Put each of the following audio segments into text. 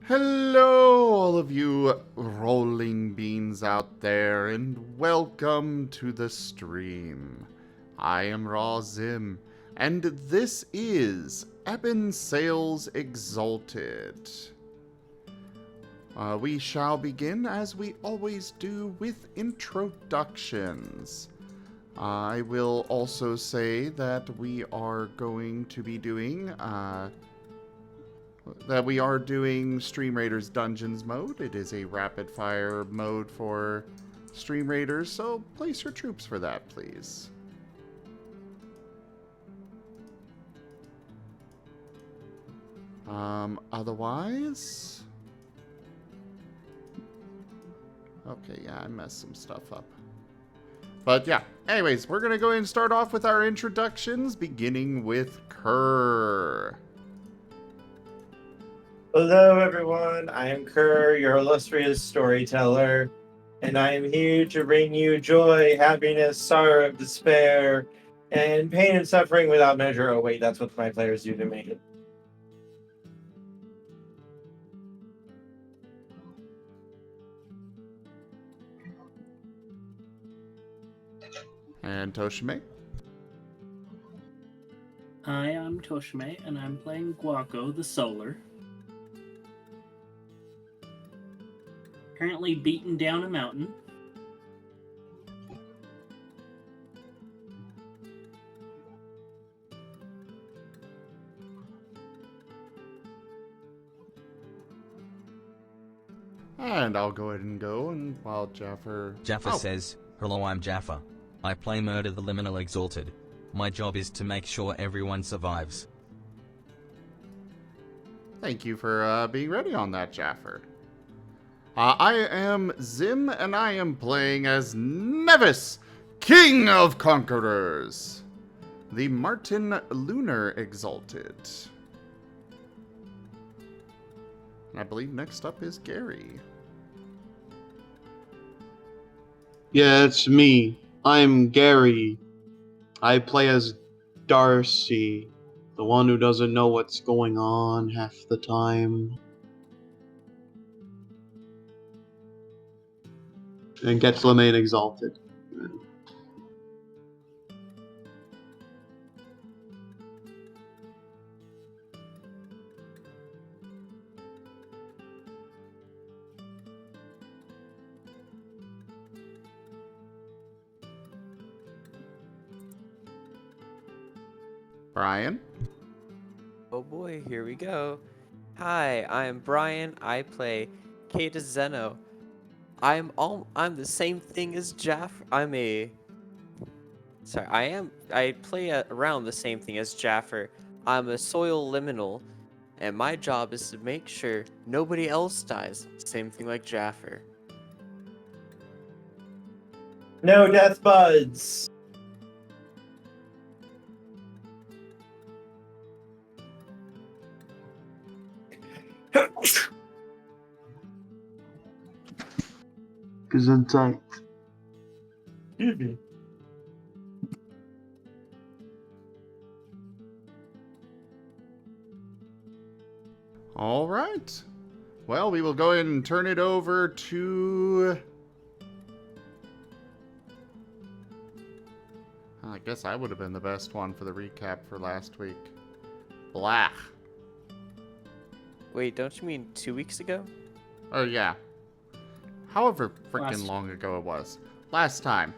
Hello, all of you rolling beans out there, and welcome to the stream. I am Raw Zim, and this is Ebon Sales Exalted. We shall begin, as we always do, with introductions. I will also say that we are going to be doing Stream Raiders Dungeons mode. It is a rapid fire mode for Stream Raiders, so place your troops for that, please. Otherwise... Okay, yeah, I messed some stuff up. But yeah, anyways, we're going to go ahead and start off with our introductions, beginning with Kerr. Hello, everyone. I am Kerr, your illustrious storyteller, and I am here to bring you joy, happiness, sorrow, despair, and pain and suffering without measure. Oh, wait, that's what my players do to me. And Tochemay. Hi, I'm Tochemay, and I'm playing Gaueko, the Solar. Currently beating down a mountain. And I'll go ahead and go, and while Jaffer... Jaffer says, "Hello, I'm Jaffer. I play Murder the Liminal Exalted. My job is to make sure everyone survives." Thank you for being ready on that, Jaffer. I am Zim, and I am playing as Nevis, King of Conquerors, the Marten Lunar Exalted. And I believe next up is Gary. Yeah, it's me. I'm Gary. I play as Darcy, the one who doesn't know what's going on half the time. And gets Lemaine exalted. Brian. Oh boy, here we go. Hi, I'm Brian. I play Kata Zeno. I'm the same thing as Jaffer. I play around the same thing as Jaffer. I'm a soil liminal, and my job is to make sure nobody else dies. Same thing like Jaffer. No death buds! Gesundheit. Excuse me. All right. Well, we will go ahead and turn it over to... I guess I would have been the best one for the recap for last week. Blah. Wait, don't you mean 2 weeks ago? Oh, yeah. However freaking long ago it was. Last time.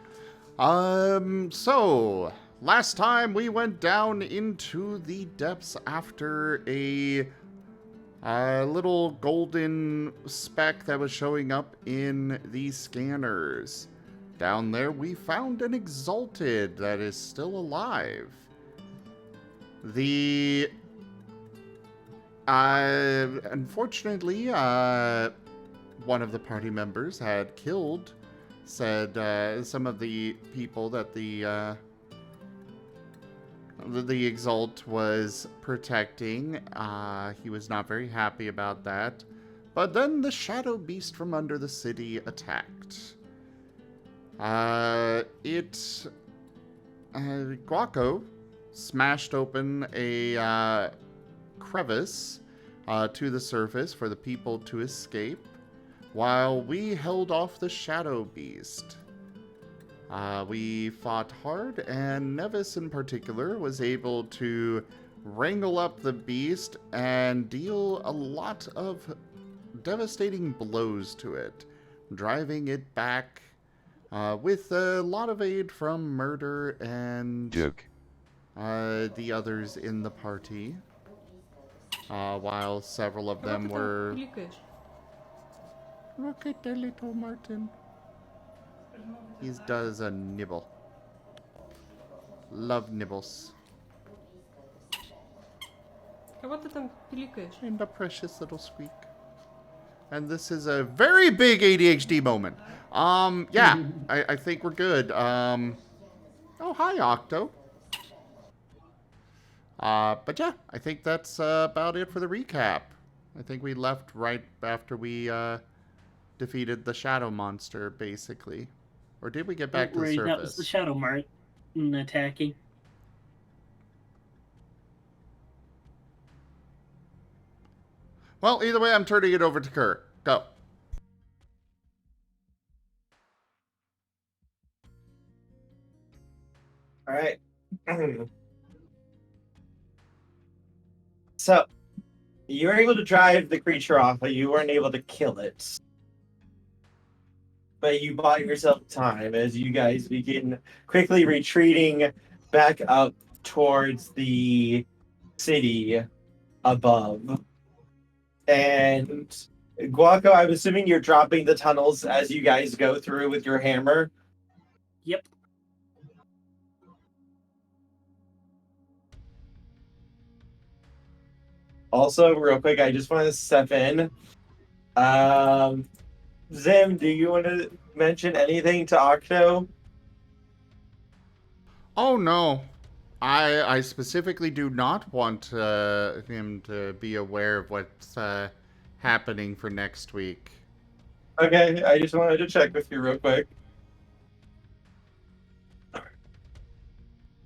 So... Last time we went down into the depths after a little golden speck that was showing up in the scanners. Down there we found an Exalted that is still alive. The... unfortunately, one of the party members had killed some of the people that the Exalt was protecting. He was not very happy about that. But then the Shadow Beast from under the city attacked. Gaueko smashed open a crevice to the surface for the people to escape, while we held off the Shadow Beast. We fought hard, and Nevis in particular was able to wrangle up the beast and deal a lot of devastating blows to it, driving it back with a lot of aid from Murder and the others in the party, while several of them were... Look at the little Marten. He does a nibble. Love nibbles. And a precious little squeak. And this is a very big ADHD moment. Yeah, I think we're good. Oh, hi, Octo. But yeah, I think that's about it for the recap. I think we left right after we defeated the shadow monster, basically. Or did we get back to the surface? That was the shadow Marten attacking. Well, either way, I'm turning it over to Kerr. Go. All right. So, you were able to drive the creature off, but you weren't able to kill it. But you bought yourself time as you guys begin quickly retreating back up towards the city above. And Gaueko, I'm assuming you're dropping the tunnels as you guys go through with your hammer. Yep. Also, real quick, I just want to step in. Zim, do you want to mention anything to Octo? Oh, no. I specifically do not want him to be aware of what's happening for next week. Okay, I just wanted to check with you real quick.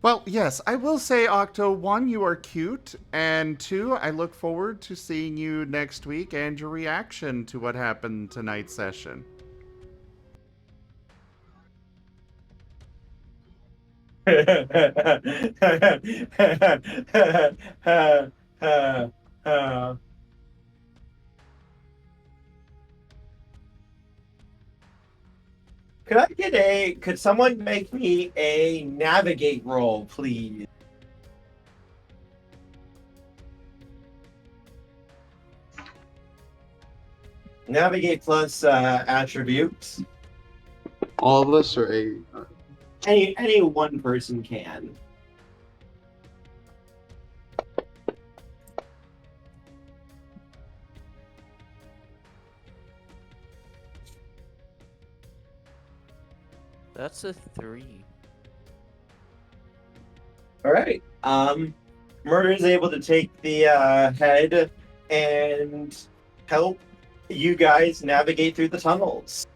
Well, yes, I will say, Octo, 1, you are cute, and 2, I look forward to seeing you next week and your reaction to what happened tonight's session. Could someone make me a navigate roll, please? Navigate plus attributes. All of us or a... Any one person can. That's a 3. All right. Murder is able to take the head and help you guys navigate through the tunnels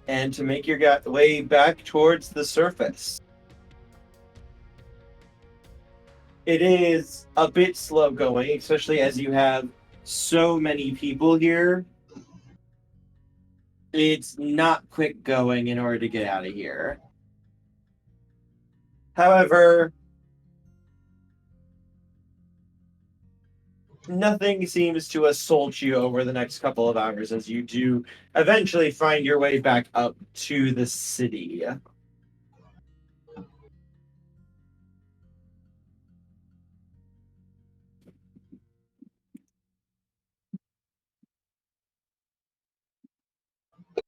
and to make your way back towards the surface. It is a bit slow going, especially as you have so many people here. It's not quick going in order to get out of here. However, nothing seems to assault you over the next couple of hours as you do eventually find your way back up to the city.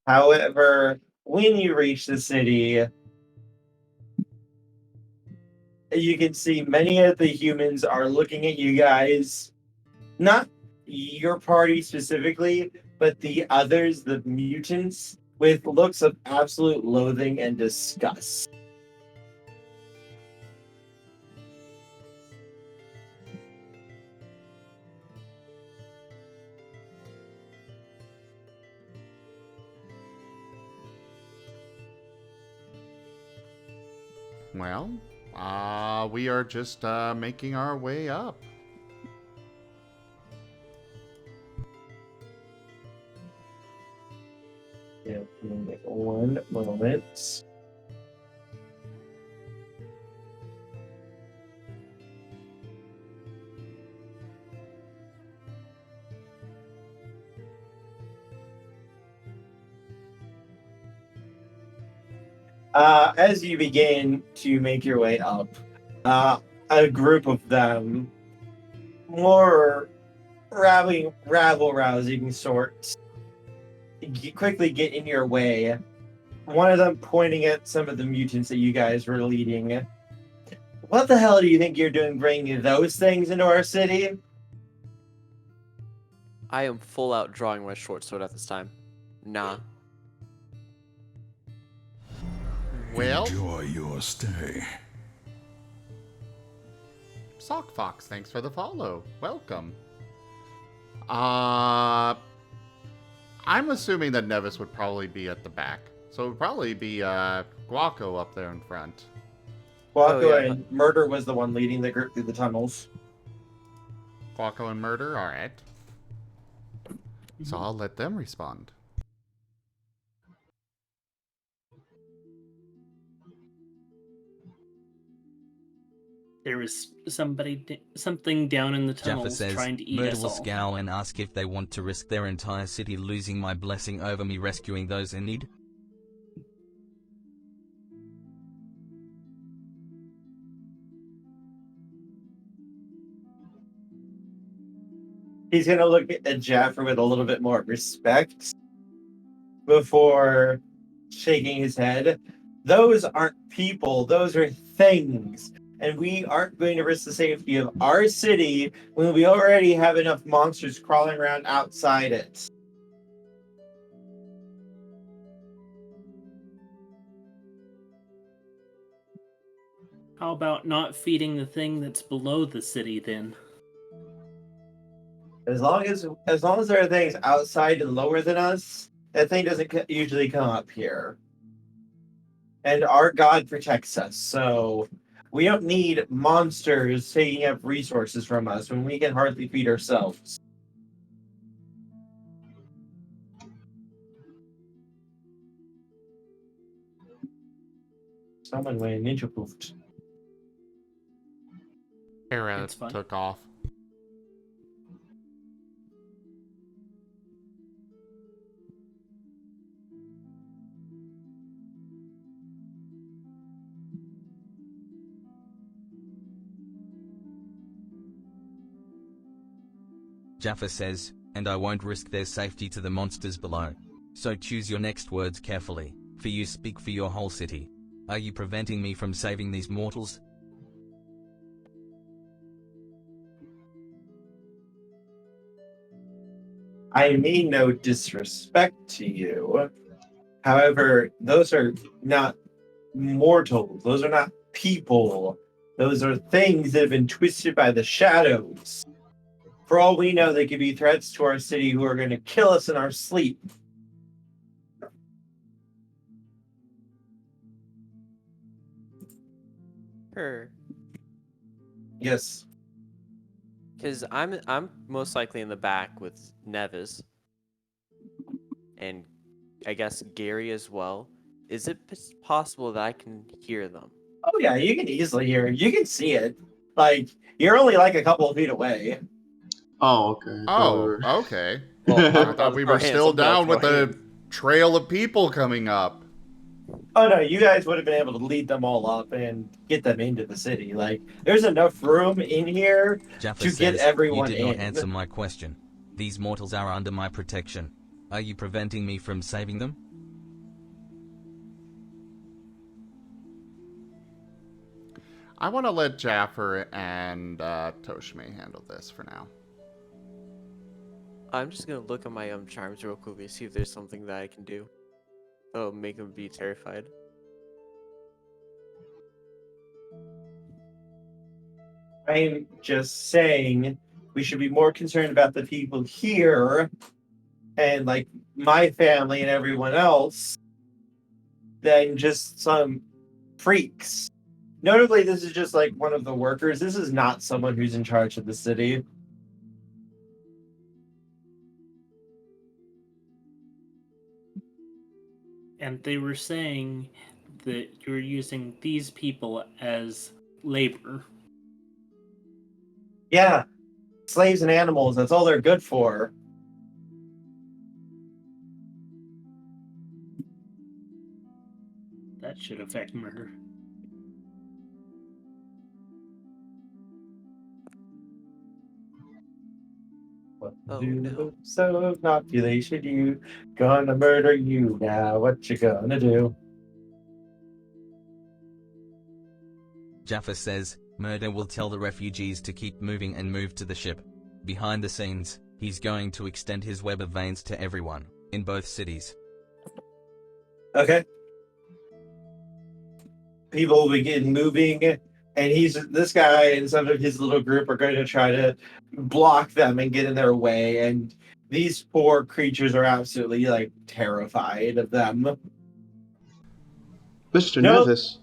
However, when you reach the city, you can see many of the humans are looking at you guys. Not your party specifically, but the others, the mutants, with looks of absolute loathing and disgust. Well, we are just making our way up. Yeah, one moment. As you begin to make your way up, a group of them, more rabble-rousing sorts, quickly get in your way. One of them pointing at some of the mutants that you guys were leading. What the hell do you think you're doing bringing those things into our city? I am full out drawing my short sword at this time. Nah. Well, Enjoy your stay. Sock Fox, thanks for the follow. Welcome. I'm assuming that Nevis would probably be at the back. So it would probably be Gaueko up there in front. Gaueko yeah. and Murder was the one leading the group through the tunnels. Gaueko and Murder, alright. So I'll let them respond. There was something down in the Jaffer tunnels says, trying to eat Murder us will all. scowl and ask if they want to risk their entire city losing my blessing over me rescuing those in need. He's gonna look at Jaffer with a little bit more respect before shaking his head. Those aren't people, those are things. And we aren't going to risk the safety of our city when we already have enough monsters crawling around outside it. How about not feeding the thing that's below the city then? As long as there are things outside and lower than us, that thing doesn't usually come up here. And our God protects us, so we don't need monsters taking up resources from us when we can hardly feed ourselves. Someone went ninja poofed. Hera It's fine. took off. Jaffer says, and I won't risk their safety to the monsters below. So choose your next words carefully, for you speak for your whole city. Are you preventing me from saving these mortals? I mean no disrespect to you. However, those are not mortals. Those are not people. Those are things that have been twisted by the shadows. For all we know, they could be threats to our city who are going to kill us in our sleep. Her. Yes. Because I'm most likely in the back with Nevis. And I guess Gary as well. Is it possible that I can hear them? Oh yeah, you can easily hear it. You can see it. Like, you're only like a couple of feet away. Oh, okay. Oh, okay. Well, I thought we were still down with the trail of people coming up. Oh no, you guys would have been able to lead them all up and get them into the city. Like, there's enough room in here Jaffer to says, get everyone you did not in. answer my question. These mortals are under my protection. Are you preventing me from saving them? I want to let Jaffer and Tochemay handle this for now. I'm just gonna look at my charms real quickly, see if there's something that I can do that'll make them be terrified. I'm just saying we should be more concerned about the people here and like my family and everyone else than just some freaks. Notably, this is just like one of the workers. This is not someone who's in charge of the city. And they were saying that you're using these people as labor. Yeah, slaves and animals, that's all they're good for. That should affect murder. What Oh, do no. so population you? Gonna murder you now. What you gonna do? Jaffer says, Murder will tell the refugees to keep moving and move to the ship. Behind the scenes, he's going to extend his web of veins to everyone, in both cities. Okay. People begin moving, and this guy and some of his little group are going to try to block them and get in their way. And these poor creatures are absolutely like terrified of them. Mr. No, Nervous.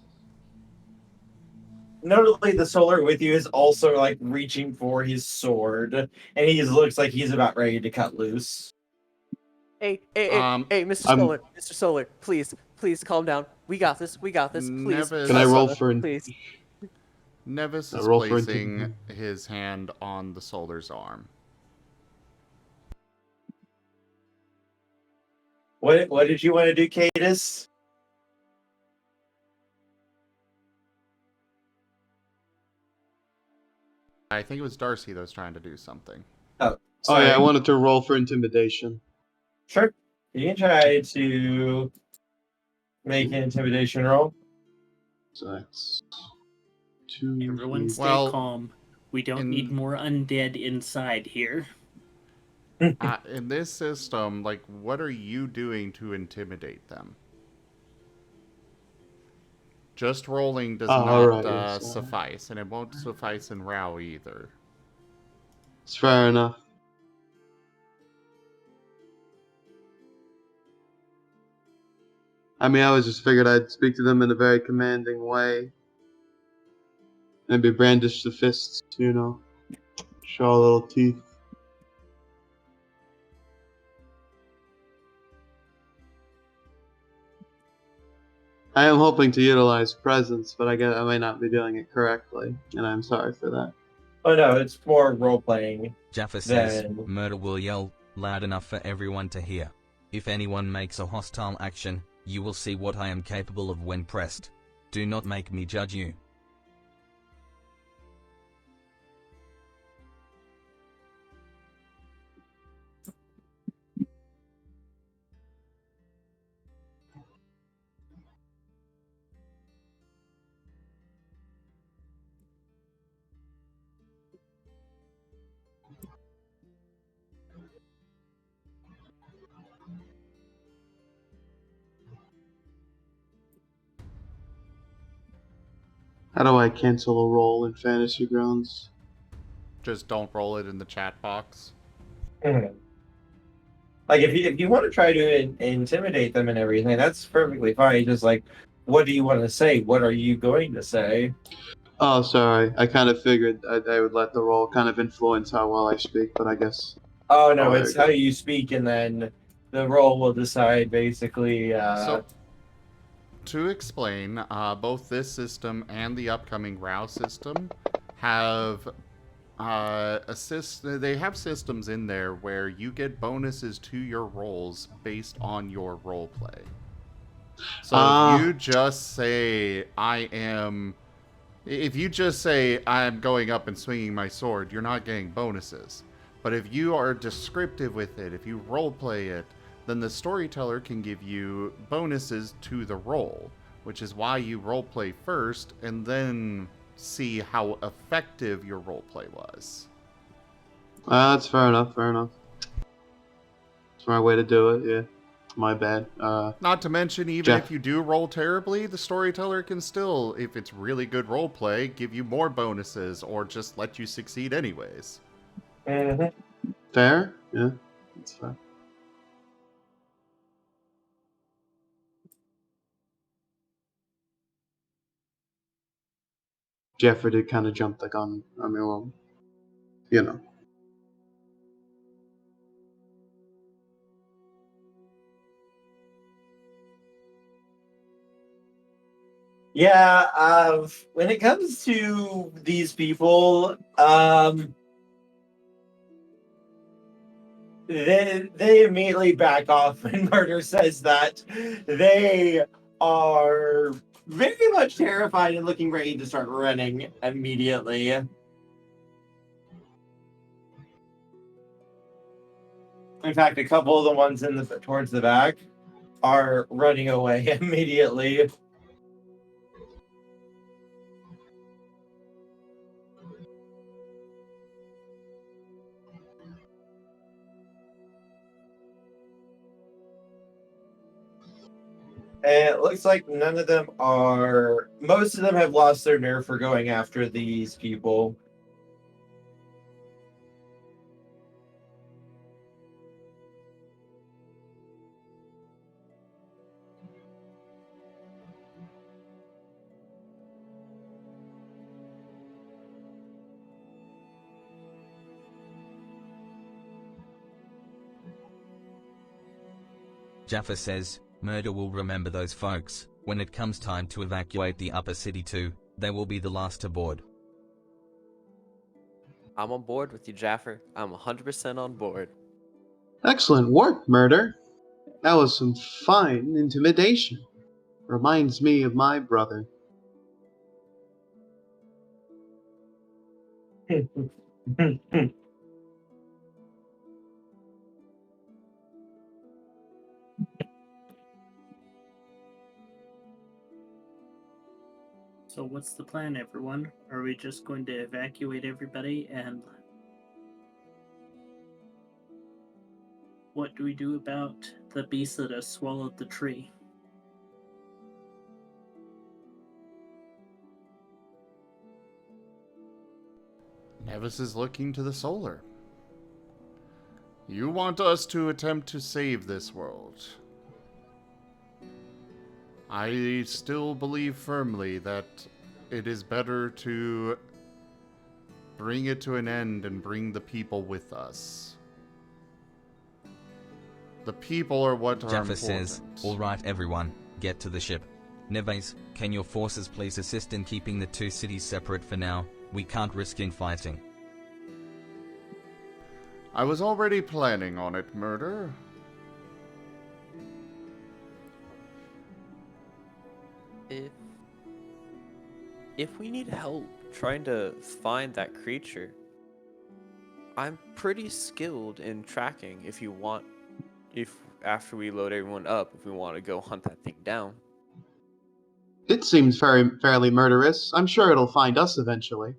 notably, the solar with you is also like reaching for his sword, and he looks like he's about ready to cut loose. Hey, Mr. I'm- Solar, Mr. Solar, please, calm down. We got this, please. Nevis- Can I roll Son, for please? Nevis I is roll for placing his hand on the soldier's arm. What did you want to do, Cadus? I think it was Darcy that was trying to do something. Oh, Oh yeah, I sorry. wanted to roll for intimidation. Sure. You can try to make an intimidation roll. So that's 2. Everyone stay Well, calm. We don't need more undead inside here. In this system, like, what are you doing to intimidate them? Just rolling does Oh, not right, yes, suffice, and it won't suffice in RAW either. It's fair enough. I mean, I was just figured I'd speak to them in a very commanding way. Maybe brandish the fists, you know. Show a little teeth. I am hoping to utilize presence, but I guess I may not be doing it correctly, and I'm sorry for that. Oh no, it's more role playing. Jaffer says, Then- Murder will yell loud enough for everyone to hear. If anyone makes a hostile action, you will see what I am capable of when pressed. Do not make me judge you. How do I cancel a roll in Fantasy Grounds? Just don't roll it in the chat box. Mhm. Like if you want to try to intimidate them and everything, that's perfectly fine. Just like, what do you want to say? What are you going to say? Oh, sorry. I kind of figured I would let the roll kind of influence how well I speak, but I guess... Oh no, Oh, there it's we go. how you speak, and then the role will decide basically. So, to explain, both this system and the upcoming RAW system have they have systems in there where you get bonuses to your rolls based on your role play. So if you just say if you just say I'm going up and swinging my sword, you're not getting bonuses. But if you are descriptive with it, if you role play it, then the storyteller can give you bonuses to the roll, which is why you role play first and then see how effective your role play was. That's fair enough, fair enough. It's my way to do it, yeah. My bad. Not to mention, even Jeff. if you do roll terribly, the storyteller can still, if it's really good role play, give you more bonuses or just let you succeed anyways. mhm. Fair? Yeah, that's fair. Jaffer did kind of jump the gun. I mean, well, you know. Yeah, when it comes to these people, they immediately back off when Murder says that they are very much terrified and looking ready to start running immediately. In fact, a couple of the ones towards the back are running away immediately. And it looks like none of them are. Most of them have lost their nerve for going after these people. Jaffer says, Murder will remember those folks. When it comes time to evacuate the upper city too, they will be the last to board. I'm on board with you, Jaffer. I'm 100% on board. Excellent work, Murder. That was some fine intimidation. Reminds me of my brother. So what's the plan, everyone? Are we just going to evacuate everybody, and what do we do about the beast that has swallowed the tree? Nevis is looking to the solar. You want us to attempt to save this world. I still believe firmly that it is better to bring it to an end and bring the people with us. The people are what are Jaffer important. says, alright everyone, get to the ship. Neves, can your forces please assist in keeping the two cities separate for now? We can't risk infighting. I was already planning on it, Murder. If we need help trying to find that creature, I'm pretty skilled in tracking if after we load everyone up, if we want to go hunt that thing down. It seems fairly murderous. I'm sure it'll find us eventually.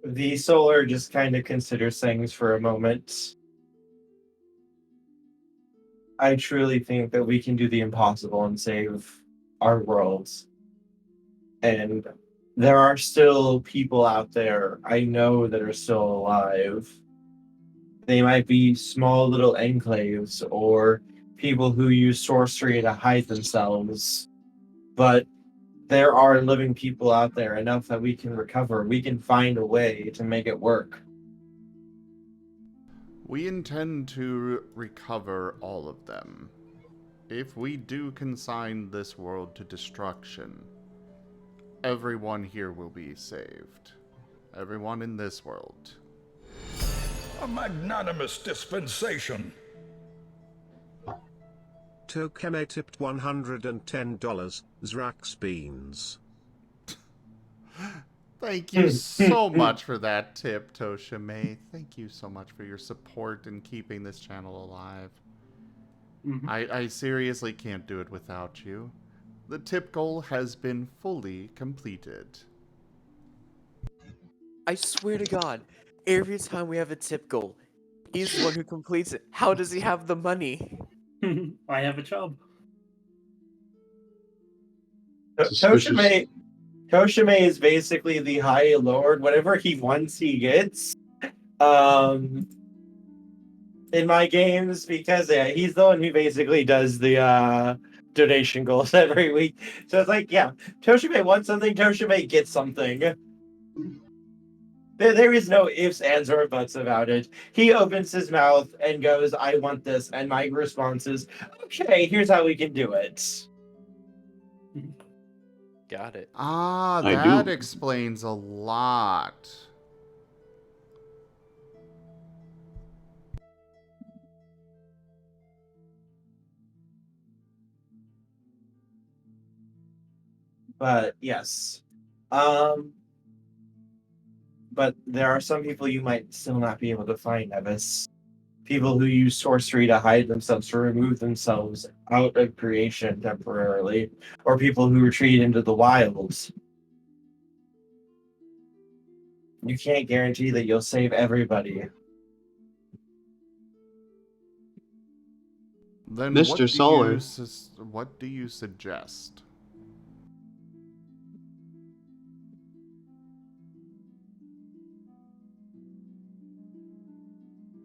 The Solar just kind of considers things for a moment. I truly think that we can do the impossible and save our worlds. And there are still people out there I know that are still alive. They might be small little enclaves or people who use sorcery to hide themselves. But there are living people out there enough that we can recover. We can find a way to make it work. We intend to recover all of them. If we do consign this world to destruction, everyone here will be saved. Everyone in this world. A magnanimous dispensation. Tochemay tipped $110. Zrax beans. Thank you so much for that tip, Tochemay. Thank you so much for your support in keeping this channel alive. I seriously can't do it without you. The tip goal has been fully completed. I swear to God, every time we have a tip goal, he's the one who completes it. How does he have the money? I have a job. Tochemay is basically the High Lord. Whatever he wants, he gets. In my games, because he's the one who basically does the donation goals every week. So it's like, yeah, Tochemay wants something, Tochemay gets something. There is no ifs, ands, or buts about it. He opens his mouth and goes, I want this. And my response is, okay, here's how we can do it. Got it. Ah, I that do. explains a lot. But yes. Um, but there are some people you might still not be able to find, Evis. People who use sorcery to hide themselves, to remove themselves out of creation temporarily, or people who retreat into the wilds. You can't guarantee that you'll save everybody. Then Mr. Solar. what do you suggest?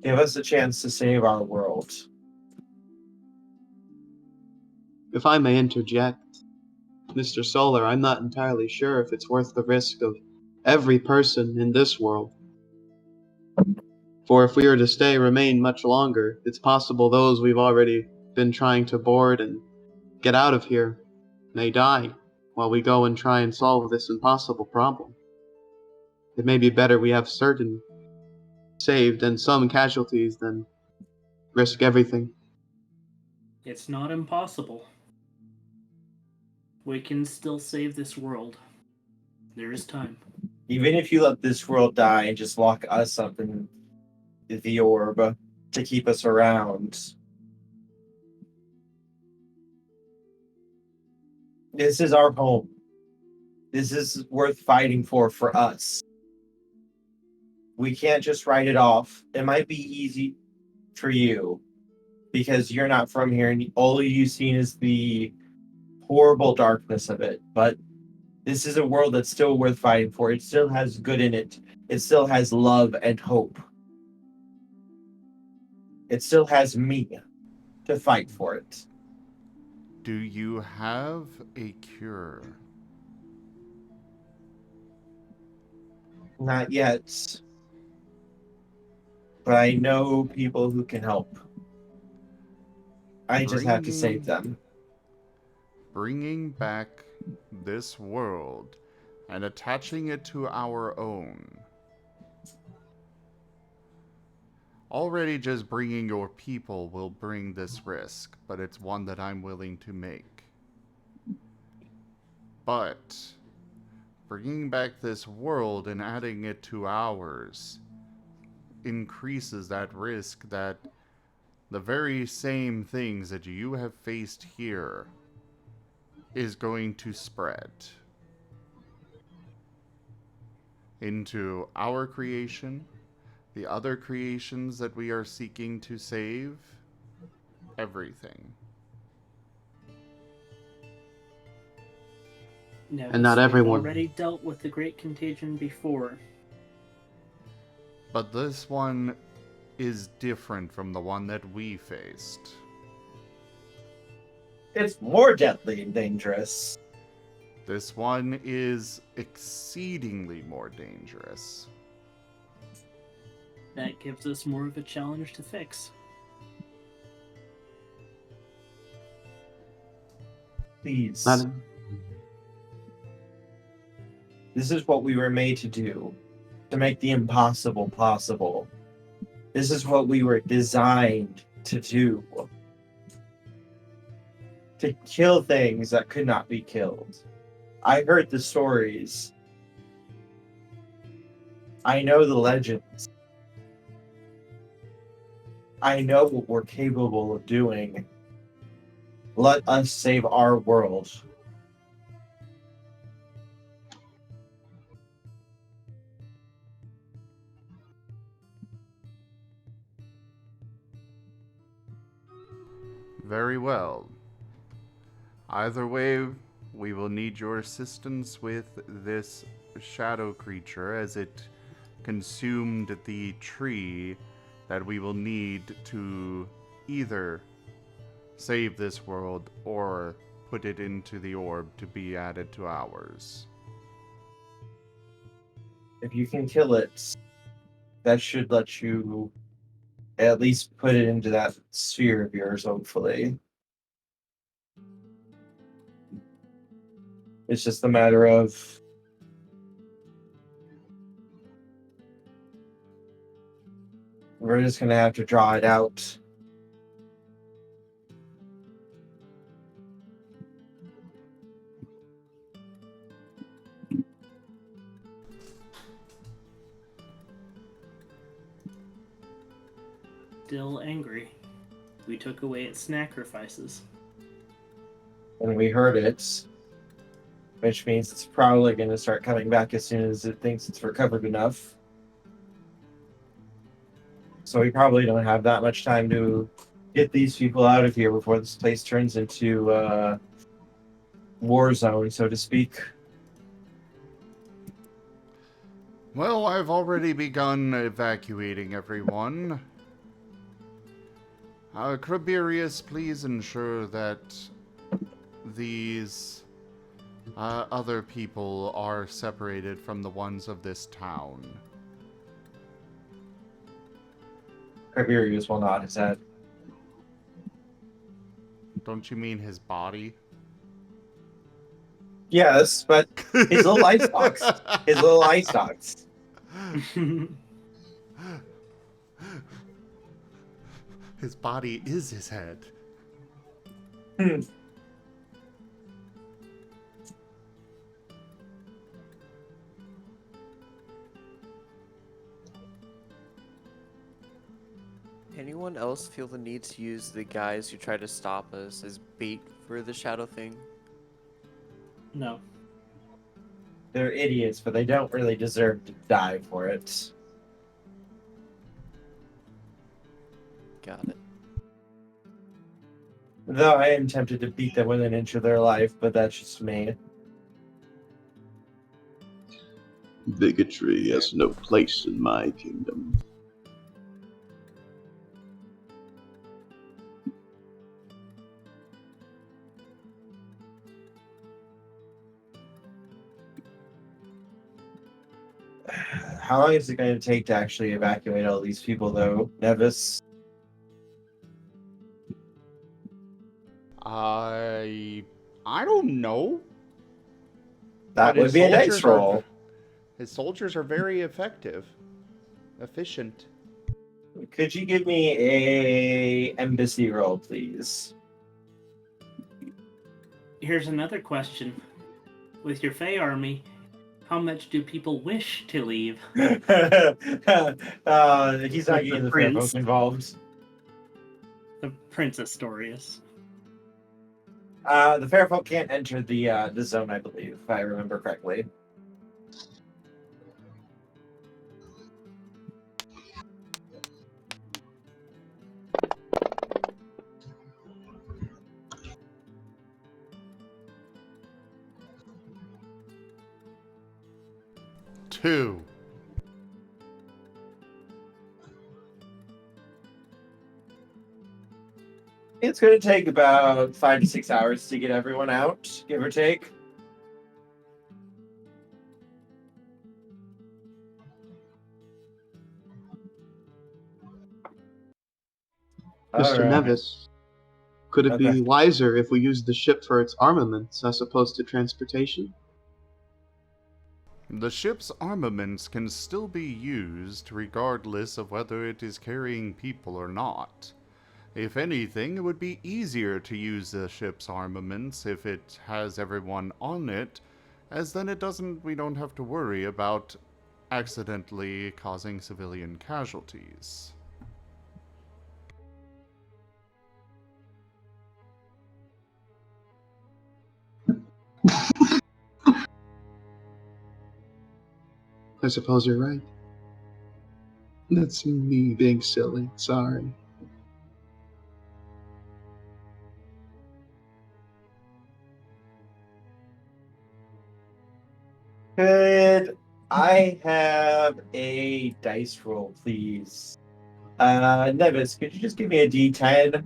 Give us a chance to save our world. If I may interject, Mr. Solar, I'm not entirely sure if it's worth the risk of every person in this world. For if we are to remain much longer, it's possible those we've already been trying to board and get out of here may die while we go and try and solve this impossible problem. It may be better we have certain saved and some casualties than risk everything. It's not impossible. We can still save this world. There is time. Even if you let this world die and just lock us up in the orb to keep us around. This is our home. This is worth fighting for us. We can't just write it off. It might be easy for you because you're not from here and all you've seen is the horrible darkness of it. But this is a world that's still worth fighting for. It still has good in it. It still has love and hope. It still has me to fight for it. Do you have a cure? Not yet. But I know people who can help. I just have to save them. Bringing back this world and attaching it to our own. Already just bringing your people will bring this risk, but it's one that I'm willing to make. But bringing back this world and adding it to ours increases that risk that the very same things that you have faced here is going to spread into our creation, the other creations that we are seeking to save, everything. Now, And not we've everyone. already dealt with the Great Contagion before. But this one is different from the one that we faced. It's more deadly and dangerous. This one is exceedingly more dangerous. That gives us more of a challenge to fix. Please. Not, This is what we were made to do. To make the impossible possible. This is what we were designed to do. To kill things that could not be killed. I heard the stories. I know the legends. I know what we're capable of doing. Let us save our world. Very well. Either way, we will need your assistance with this shadow creature as it consumed the tree that we will need to either save this world or put it into the orb to be added to ours. If you can kill it, that should let you at least put it into that sphere of yours, hopefully. It's just a matter of we're just gonna have to draw it out. Still angry. We took away its sacrifices. And we heard it, which means it's probably going to start coming back as soon as it thinks it's recovered enough. So we probably don't have that much time to get these people out of here before this place turns into a war zone, so to speak. Well, I've already begun evacuating everyone. Krabirius, please ensure that these other people are separated from the ones of this town. Tiberius will nod his head. Don't you mean his body? Yes, but his little ice dogs. His little ice dogs. His body is his head. Anyone else feel the need to use the guys who try to stop us as bait for the shadow thing? No. They're idiots, but they don't really deserve to die for it. Got it. Though I am tempted to beat them within an inch of their life, but that's just me. Bigotry has no place in my kingdom. How long is it going to take to actually evacuate all these people, though, Nevis? I don't know. That But would his be a dice soldiers are- roll. His soldiers are very efficient. Could you give me a embassy roll, please? Here's another question. With your Fey army, how much do people wish to leave? He's not Like getting the the fair prince. folk involved. The Princess Storius. The fair folk can't enter the zone, I believe, if I remember correctly. Two. It's going to take about 5 to 6 hours to get everyone out, give or take. Mr. Alright. Nevis, could it Okay. be wiser if we use the ship for its armaments as opposed to transportation? The ship's armaments can still be used regardless of whether it is carrying people or not. If anything, it would be easier to use the ship's armaments if it has everyone on it, as then we don't have to worry about accidentally causing civilian casualties. I suppose you're right. That's me being silly. Sorry. Could I have a dice roll, please? Nevis, could you just give me a D10?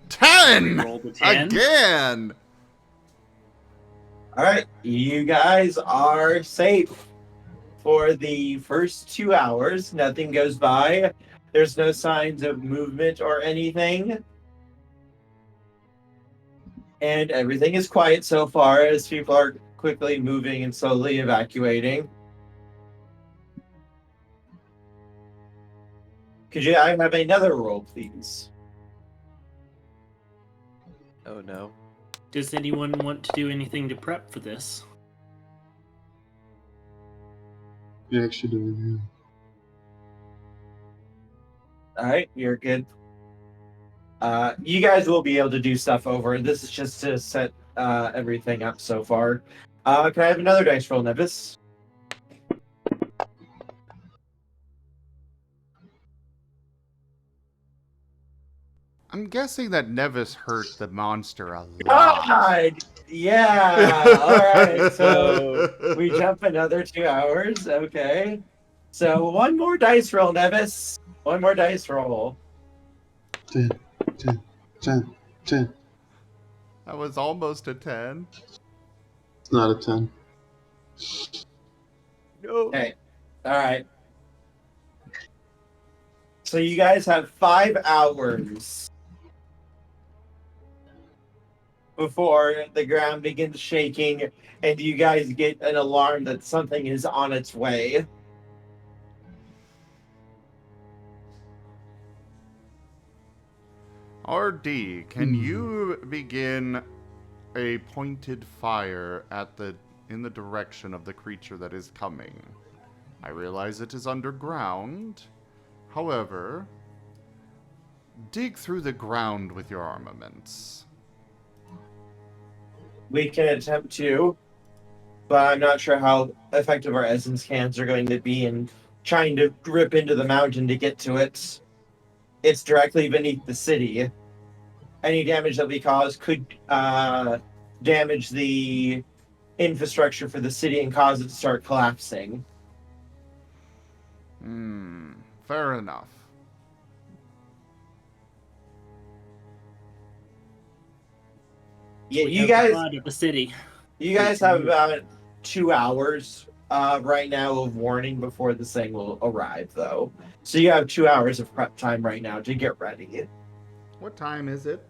10! Roll the 10. Again! All right, you guys are safe for the first 2 hours. Nothing goes by. There's no signs of movement or anything. And everything is quiet so far as people are quickly moving and slowly evacuating. Could I have another roll, please? Oh no. Does anyone want to do anything to prep for this? You actually do. All right, you're good. You guys will be able to do stuff over. This is just to set everything up so far. Can I have another dice roll, Nevis? I'm guessing that Nevis hurt the monster a lot. God! Yeah! Alright, so we jump another 2 hours. Okay. So one more dice roll, Nevis. One more dice roll. 10, 10, 10, 10. That was almost a 10. It's not a 10. No. Okay. Alright. So you guys have 5 hours before the ground begins shaking and you guys get an alarm that something is on its way. RD, can you begin a pointed fire in the direction of the creature that is coming? I realize it is underground. However, dig through the ground with your armaments. We can attempt to, but I'm not sure how effective our essence cans are going to be in trying to rip into the mountain to get to it. It's directly beneath the city. Any damage that we cause could damage the infrastructure for the city and cause it to start collapsing. Fair enough. Yeah, We you have guys. the flood of the city. You guys have about 2 hours right now of warning before this thing will arrive, though. So you have 2 hours of prep time right now to get ready. What time is it?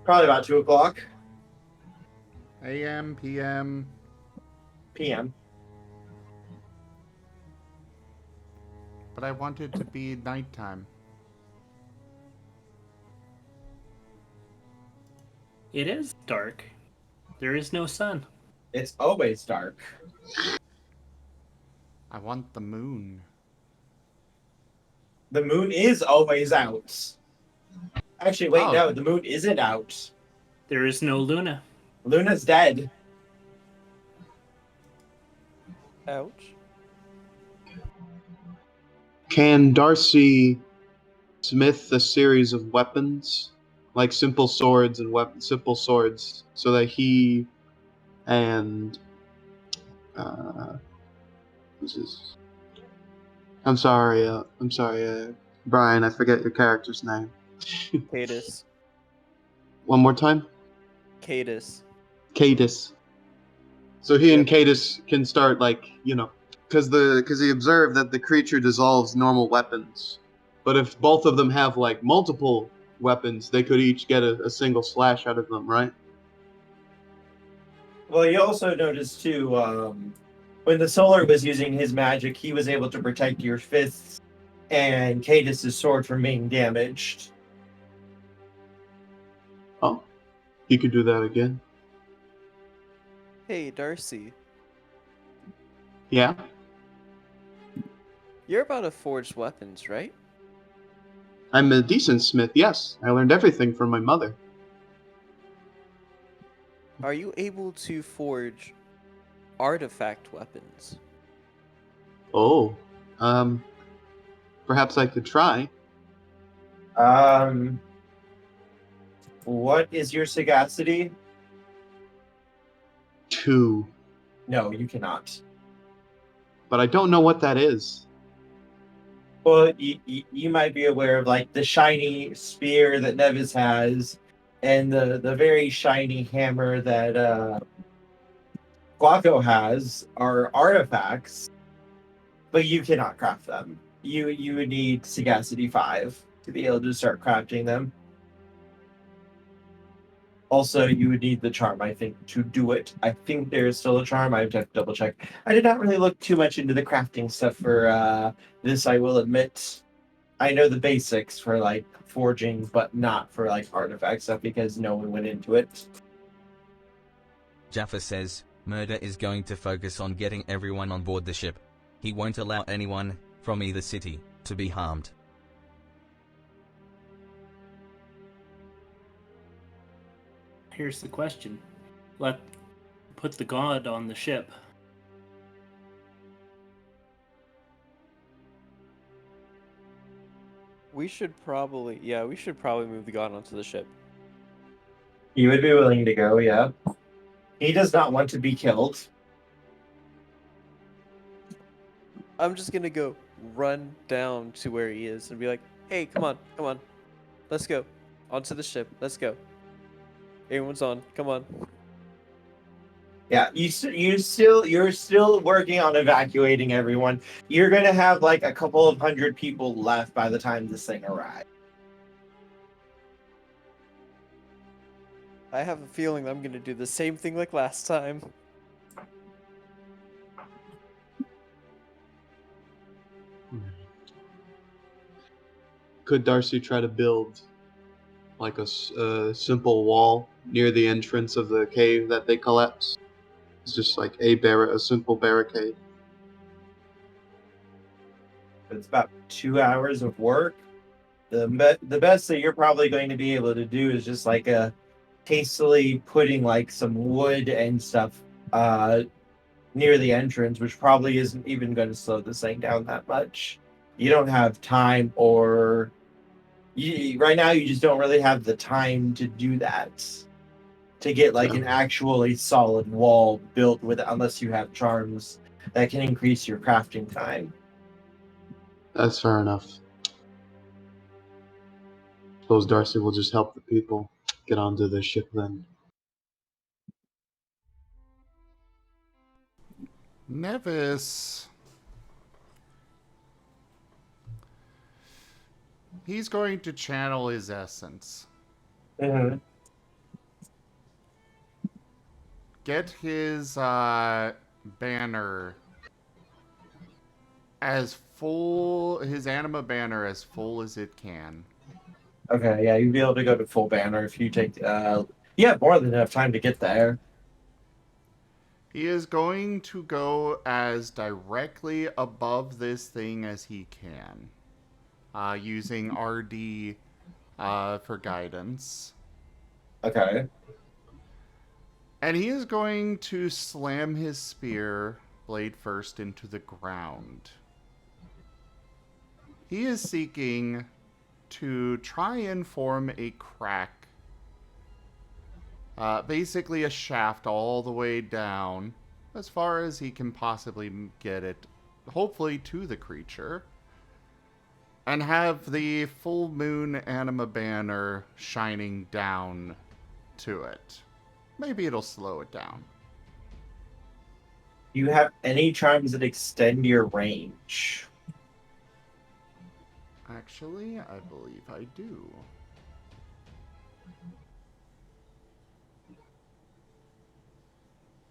Probably about 2 o'clock AM, PM? p.m. But I want it to be nighttime. It is dark. There is no sun. It's always dark. I want the moon. The moon is always out. Actually, wait, Oh. no, the moon isn't out. There is no Luna. Luna's dead. Ouch. Can Darcy smith a series of weapons, like simple swords and simple swords, so that he and I'm sorry, Brian. I forget your character's name. Cadus. One more time. Cadus. Cadus. So he and Cadus can start, like, because he observed that the creature dissolves normal weapons, but if both of them have like multiple weapons, they could each get a single slash out of them, right? Well, you also noticed, too, when the Solar was using his magic, he was able to protect your fists and Cadus' sword from being damaged. Oh, he could do that again. Hey, Darcy. Yeah. You're about to forge weapons, right? I'm a decent smith, yes. I learned everything from my mother. Are you able to forge artifact weapons? Oh, perhaps I could try. What is your sagacity? 2. No, you cannot. But I don't know what that is. Well, you might be aware of like the shiny spear that Nevis has, and the very shiny hammer that Gaueko has are artifacts, but you cannot craft them. You would need Sagacity 5 to be able to start crafting them. Also, you would need the charm, I think, to do it. I think there's still a charm. I have to double check. I did not really look too much into the crafting stuff for this, I will admit. I know the basics for like forging, but not for like artifact stuff because no one went into it. Jaffer says, Murder is going to focus on getting everyone on board the ship. He won't allow anyone, from either city, to be harmed. Here's the question. Put the god on the ship. We should probably move the god onto the ship. You would be willing to go, yeah. He does not want to be killed. I'm just gonna go run down to where he is and be like, "Hey, come on, let's go onto the ship. Let's go. Everyone's on. Come on." Yeah, you're still working on evacuating everyone. You're gonna have like a couple of hundred people left by the time this thing arrives. I have a feeling I'm gonna do the same thing like last time. Could Darcy try to build like a simple wall near the entrance of the cave that they collapse? It's just like a simple barricade. It's about 2 hours of work. The best that you're probably going to be able to do is just like hastily putting like some wood and stuff near the entrance, which probably isn't even going to slow this thing down that much. You don't have time, or right now you just don't really have the time to do that. To get like an actually solid wall built with, unless you have charms that can increase your crafting time. That's fair enough. Suppose Darcy will just help the people get onto the ship then. Nevis. He's going to channel his essence. Mm-hmm. Get his banner as full, his anima banner as full as it can. Okay, yeah, you'd be able to go to full banner if you take. You have more than enough time to get there. He is going to go as directly above this thing as he can, using RD for guidance. Okay. And he is going to slam his spear blade first into the ground. He is seeking to try and form a crack, basically a shaft all the way down, as far as he can possibly get it, hopefully to the creature, and have the full moon anima banner shining down to it. Maybe it'll slow it down. Do you have any charms that extend your range? Actually, I believe I do.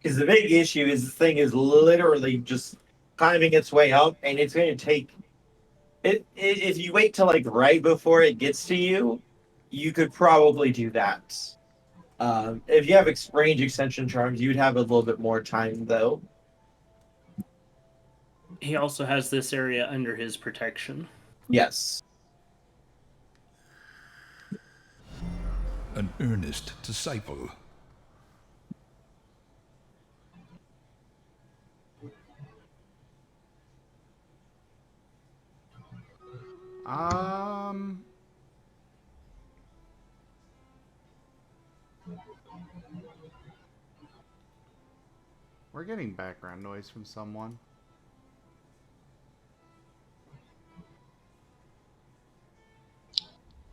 Because the big issue is the thing is literally just climbing its way up, and it's going to take. If you wait till like right before it gets to you, you could probably do that. If you have range extension charms, you'd have a little bit more time though. He also has this area under his protection. Yes. An earnest disciple. We're getting background noise from someone.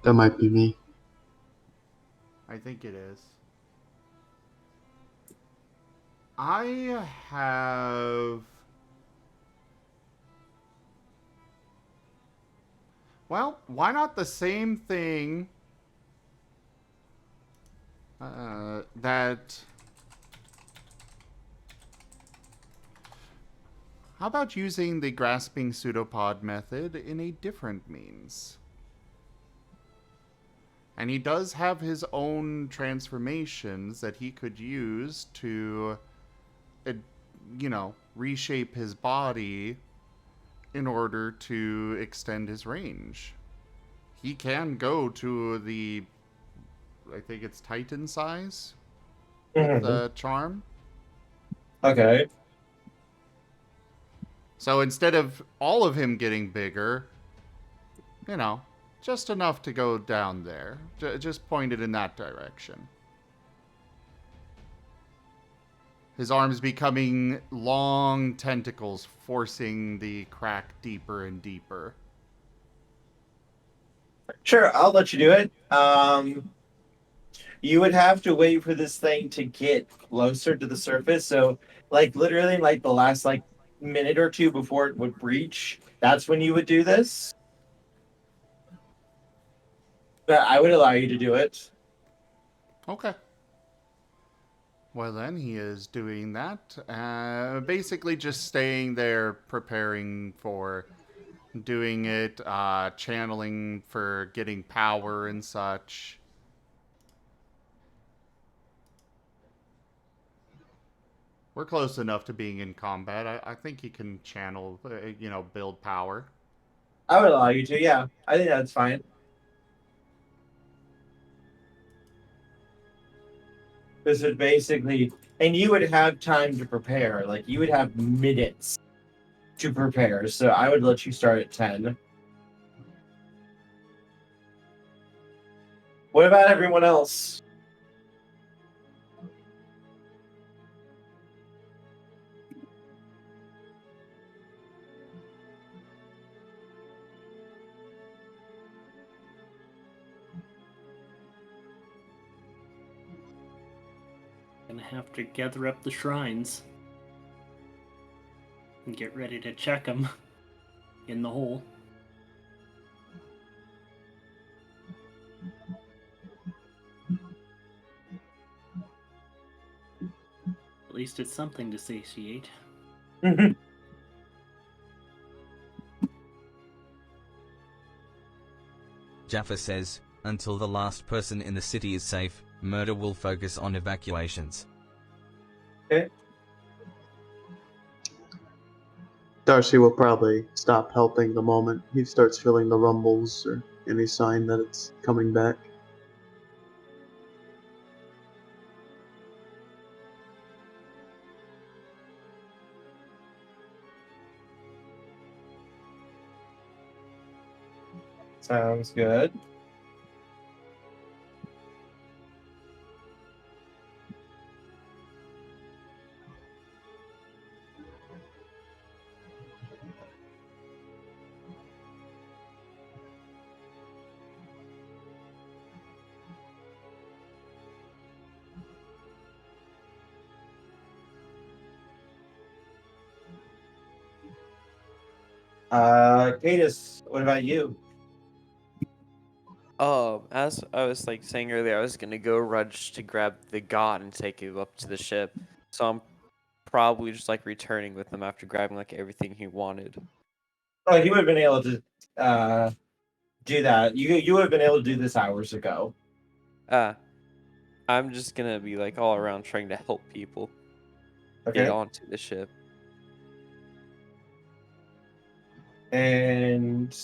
That might be me. I think it is. I have... Well, why not the same thing that... How about using the grasping pseudopod method in a different means? And he does have his own transformations that he could use to, reshape his body in order to extend his range. He can go to the, I think it's Titan size with the charm. Okay. So instead of all of him getting bigger, just enough to go down there. Just pointed in that direction. His arms becoming long tentacles, forcing the crack deeper and deeper. Sure, I'll let you do it. You would have to wait for this thing to get closer to the surface. So, literally, the last, minute or two before it would breach, that's when you would do this. But I would allow you to do it. Okay. Well, then he is doing that. Basically just staying there, preparing for doing it, channeling for getting power and such. We're close enough to being in combat. I think he can channel, build power. I would allow you to, yeah. I think that's fine. This would basically, and you would have time to prepare. You would have minutes to prepare. So I would let you start at 10. What about everyone else? Gonna have to gather up the shrines and get ready to check them in the hole. At least it's something to satiate. Jaffer says, until the last person in the city is safe, murder will focus on evacuations. Okay. Darcy will probably stop helping the moment he starts feeling the rumbles or any sign that it's coming back. Sounds good. Cadus, what about you? As I was saying earlier, I was gonna go rush to grab the god and take it up to the ship. So I'm probably just returning with him after grabbing everything he wanted. Oh, you would have been able to do that. You would have been able to do this hours ago. I'm just gonna be all around trying to help people get onto the ship. And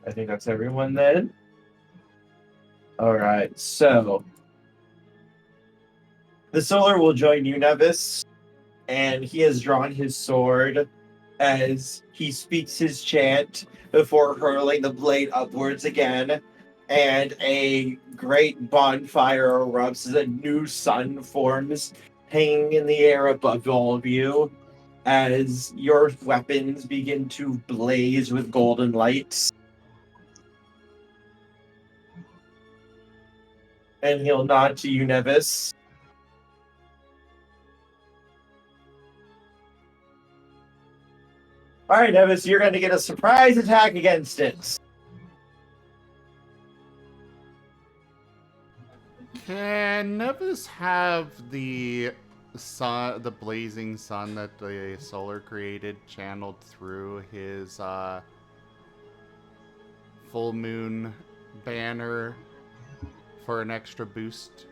I think that's everyone then. All right, so the Solar will join you, Nevis, and he has drawn his sword as he speaks his chant before hurling the blade upwards again, and a great bonfire erupts as a new sun forms, hanging in the air above all of you, as your weapons begin to blaze with golden lights. And he'll nod to you, Nevis. Alright, Nevis, you're going to get a surprise attack against it. Can Nevis have the sun, the blazing sun that the solar created, channeled through his full moon banner for an extra boost?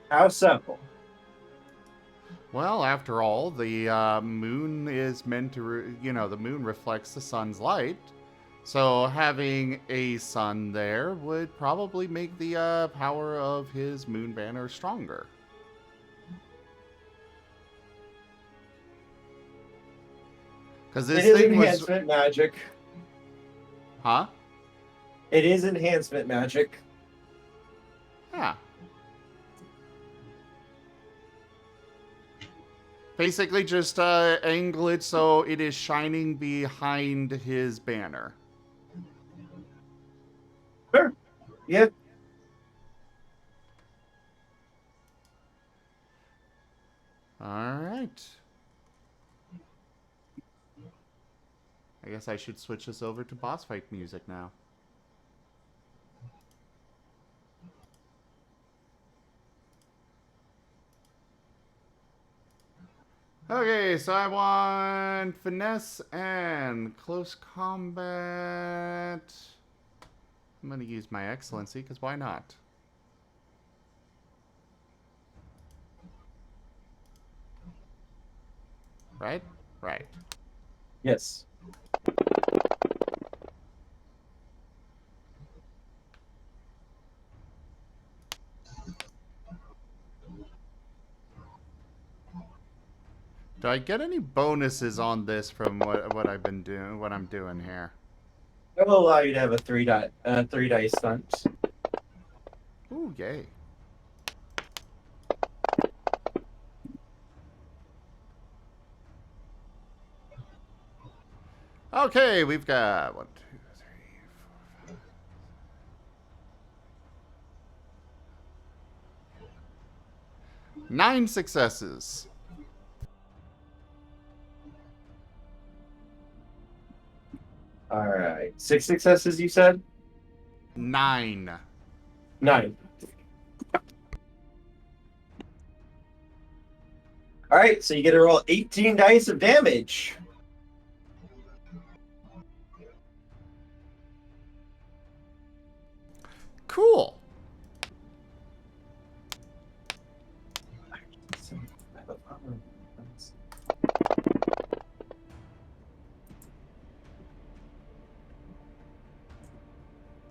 How simple? Well, after all, the moon is meant to, the moon reflects the sun's light. So having a sun there would probably make the power of his moon banner stronger. Because this It is thing was... enhancement magic. Huh? It is enhancement magic. Yeah. Basically just angle it so it is shining behind his banner. Sure. Yep. Alright. I guess I should switch this over to boss fight music now. Okay, so I want finesse and close combat. I'm going to use my excellency, because why not? Right? Right. Yes. Do I get any bonuses on this from what I've been doing, what I'm doing here? It will allow you to have a three dice stunt. Ooh, yay. Okay, we've got 1, 2, 3, 4, 5. 9 successes. All right. 6 successes, you said? 9. 9. All right, so you get to roll 18 dice of damage. Cool.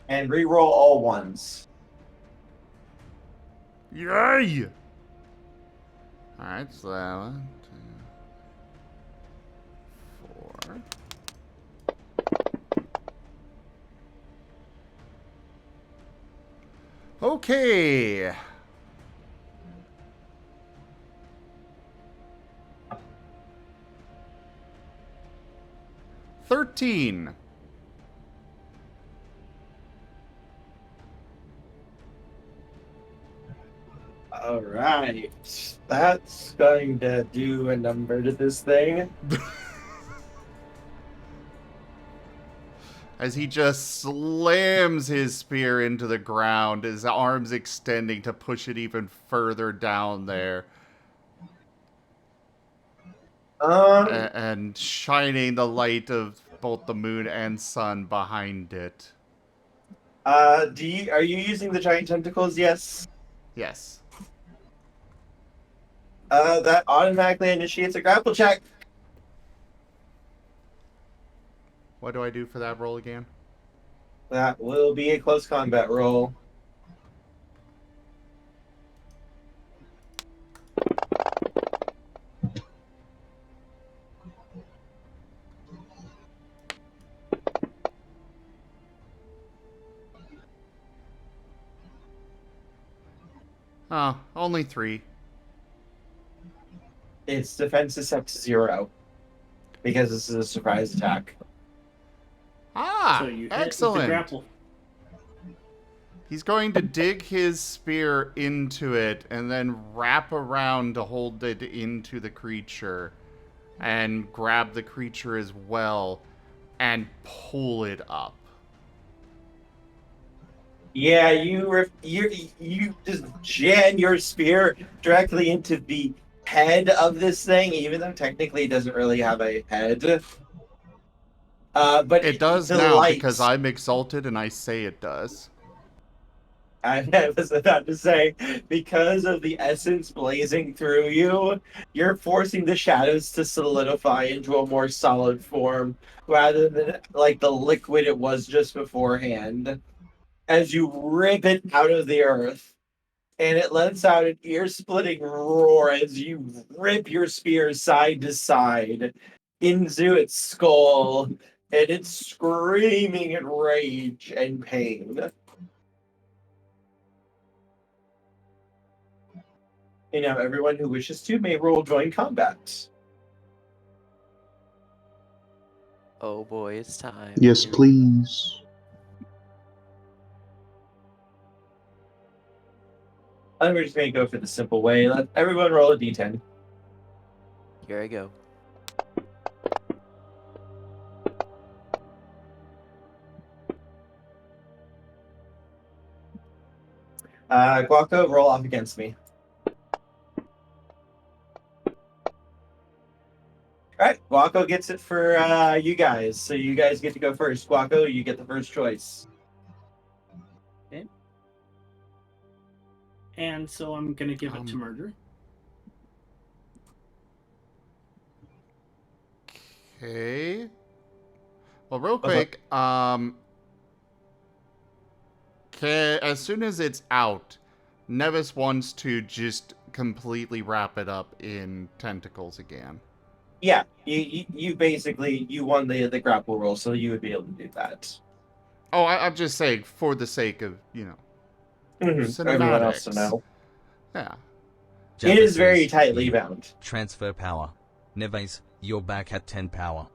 And re-roll all ones. Yay! Alright, so 1, 2, 4. Okay. $13. All right. That's going to do a number to this thing. As he just slams his spear into the ground, his arms extending to push it even further down there. And shining the light of both the moon and sun behind it. Are you using the giant tentacles? Yes. Yes. That automatically initiates a grapple check. What do I do for that roll again? That will be a close combat roll. Oh, only 3. Its defense is set to 0 because this is a surprise attack. Ah, So you hit with the excellent. grapple. He's going to dig his spear into it and then wrap around to hold it into the creature and grab the creature as well and pull it up. Yeah, you just jam your spear directly into the head of this thing, even though technically it doesn't really have a head. But It does the now light, because I'm exalted and I say it does. I was about to say, because of the essence blazing through you, you're forcing the shadows to solidify into a more solid form rather than like the liquid it was just beforehand. As you rip it out of the earth, and it lets out an ear-splitting roar as you rip your spear side to side into its skull, and it's screaming in rage and pain. And now everyone who wishes to may roll join combat. Oh boy, it's time. Yes, Here we- please. I'm just going to go for the simple way. Let everyone roll a d10. Here I go. Gaueko, roll off against me. Alright, Gaueko gets it for you guys. So you guys get to go first. Gaueko, you get the first choice. Okay. And so I'm going to give it to murder. Okay. Well, real quick, as soon as it's out, Nevis wants to just completely wrap it up in tentacles again. Yeah, you basically you won the grapple roll, so you would be able to do that. Oh, I'm just saying for the sake of, cinematics. Everyone else to know. Yeah. It Jaffer is very says, tightly "You bound. Transfer power. Neves, you're back at 10 power."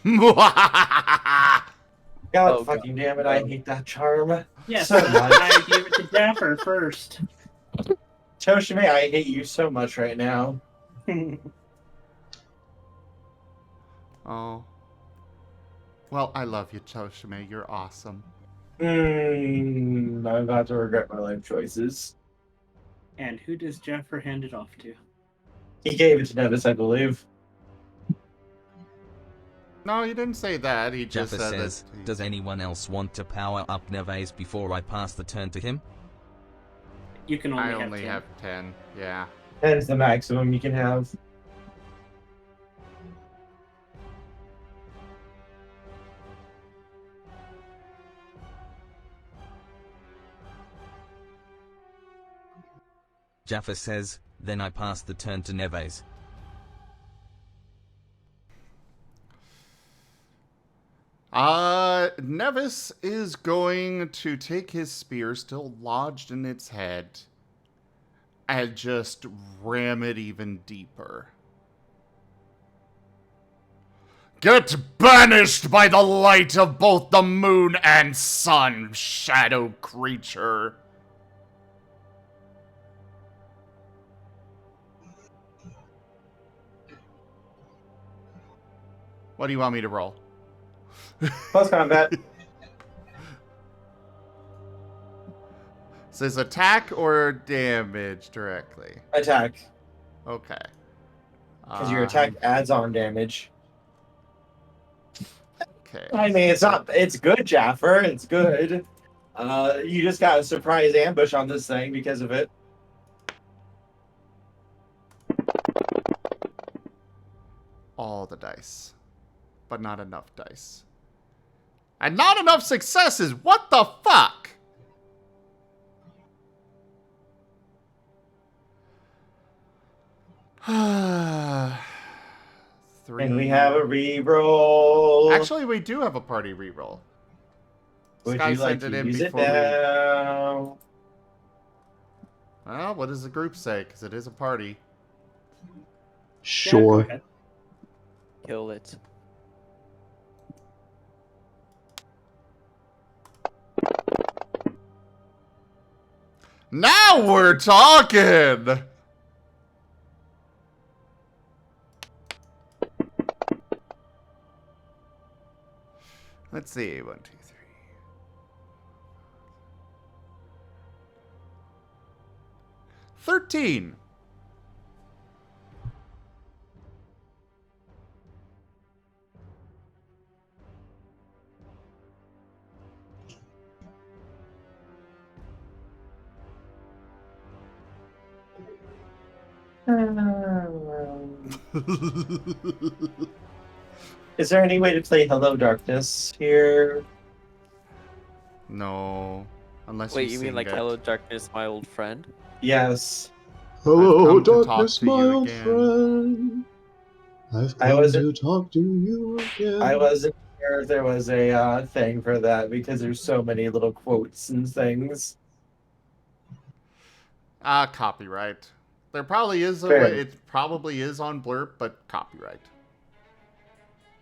God Oh, fucking God. damn it, I hate that charm. Yes, So that's much. why I gave it to Jaffer first. Tochemay, I hate you so much right now. Oh. Well, I love you, Tochemay. You're awesome. I'm about to regret my life choices. And who does Jaffer hand it off to? He gave it to Nevis, I believe. No, he didn't say that. He just Jaffer said says, that. "Does anyone else want to power up Neves before I pass the turn to him?" You can I only have only 10. have 10. Yeah. 10's the maximum you can have. Jaffer says, "Then I pass the turn to Neves." Nevis is going to take his spear, still lodged in its head, and just ram it even deeper. Get banished by the light of both the moon and sun, shadow creature. What do you want me to roll? Close combat. Is this attack or damage directly? Attack. Okay. Because your attack adds on damage. Okay. I mean, it's good, Jaffer. It's good. You just got a surprise ambush on this thing because of it. All the dice. But not enough dice. And not enough successes! What the fuck? Three. And we have a reroll. Actually, we do have a party reroll. Would Sky you like sent to it in use it before we... now? Well, what does the group say? Because it is a party. Yeah, go Sure. ahead. Kill it. Now we're talking! Let's see. 1, 2, 3. 13. Is there any way to play Hello Darkness here? No. Unless Wait, you you mean sing like it. Hello Darkness, my old friend? Yes. Hello, come to talk darkness, to my you old again. friend. I've I come wasn't- to talk to you again. I wasn't sure if there was a thing for that because there's so many little quotes and things. Copyright. There probably is a Fair. way. It probably is on Blurb, but copyright.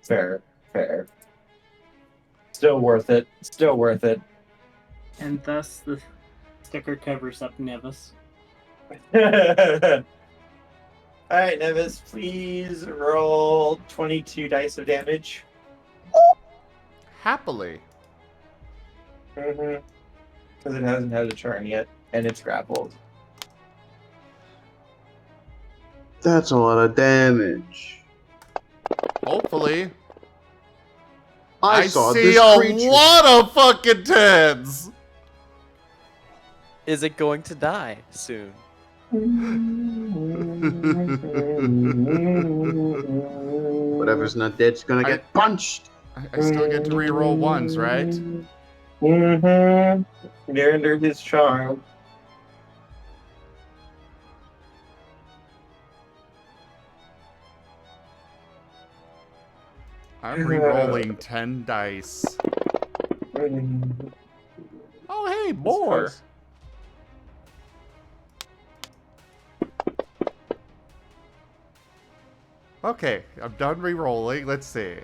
Fair. Still worth it. Still worth it. And thus the sticker covers up Nevis. Alright, Nevis, please roll 22 dice of damage. Happily. Because it hasn't had a turn yet, and it's grappled. That's a lot of damage. Hopefully. I saw see this a creature. lot of fucking tens. Is it going to die soon? Whatever's not dead's gonna get punched. I still get to reroll ones, right? Mm-hmm. You're under his charm. I'm re-rolling 10 dice. Oh, hey, more! Okay, I'm done re-rolling. Let's see.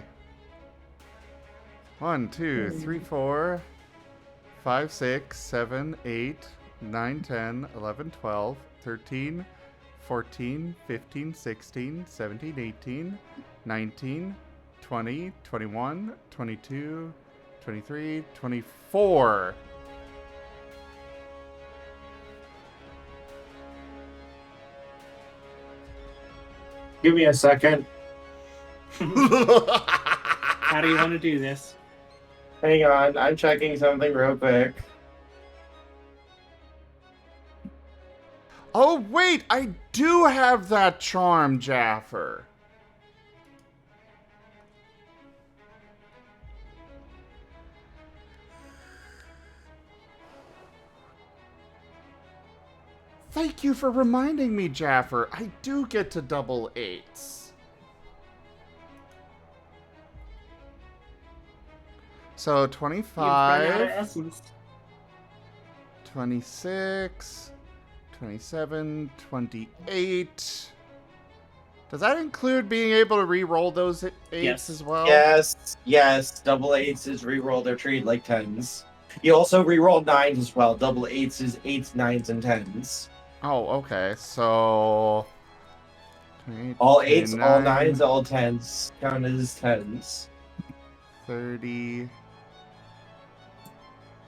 1, 2, 3, 4, 5, 6, 7, 8, 9, 10, 11, 12, 13, 14, 15, 16, 17, 18, 19, 20, 21, 22, 23, 24. Give me a second. How do you want to do this? Hang on, I'm checking something real quick. Oh, wait, I do have that charm, Jaffer. Thank you for reminding me, Jaffer. I do get to double eights. So You've run out of 25, essence. 26, 27, 28. Does that include being able to re-roll those eights Yes. as well? Yes. Double eights is reroll. They're treated like tens. You also reroll nines as well. Double eights is eights, nines, and tens. Oh, okay. So 28, All eights, all 29, nines, all tens count as tens. 30,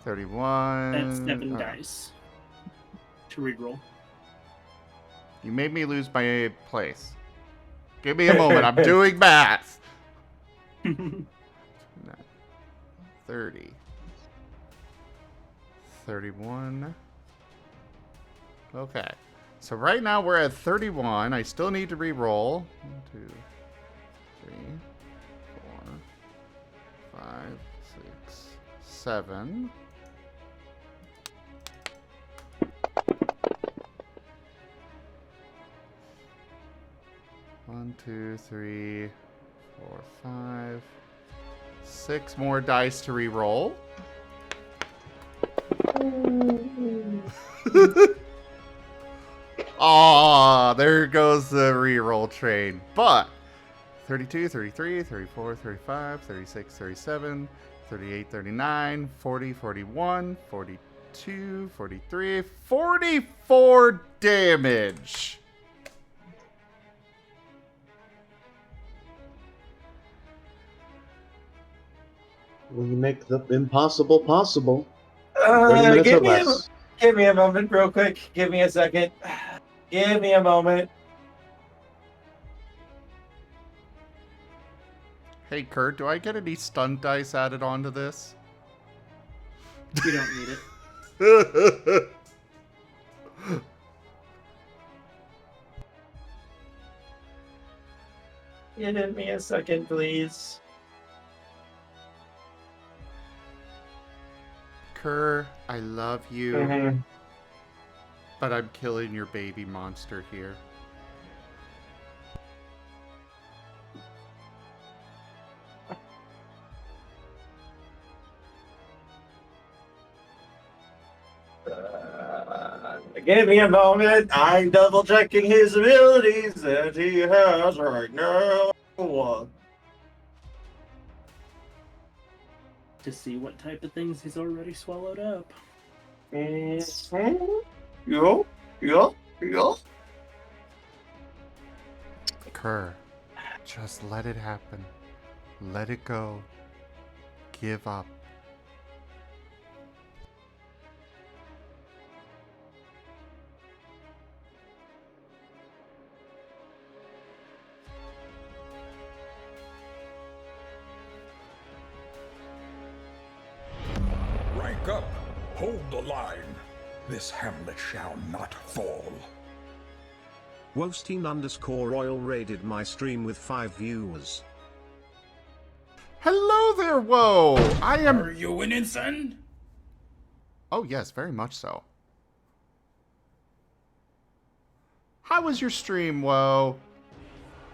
31. That's 7 oh. dice to reroll. You made me lose my place. Give me a moment. I'm doing math. 30. 31. Okay. So right now we're at 31. I still need to re-roll. 1, 2, 3, 4, 5, 6, 7. One, 2, 3, 4, 5, 6 more dice to re-roll. Aw, there goes the re-roll train. But 32, 33, 34, 35, 36, 37, 38, 39, 40, 41, 42, 42, 43, 44 damage. Will you make the impossible possible? 30 minutes or less. Give me a moment, real quick. Give me a second. Give me a moment. Hey, Kurt, do I get any stunt dice added onto this? You don't need it. Give me a second, please. Kerr, I love you, Mm-hmm. but I'm killing your baby monster here. Give me a moment. I'm double checking his abilities that he has right now. To see what type of things he's already swallowed up. Yo. Kerr, just let it happen. Let it go. Give up. Rank up. Hold the line. This hamlet shall not fall. Wosteen_Royal raided my stream with 5 viewers. Hello there, Whoa! Are you winning, son? Oh, yes, very much so. How was your stream, Whoa?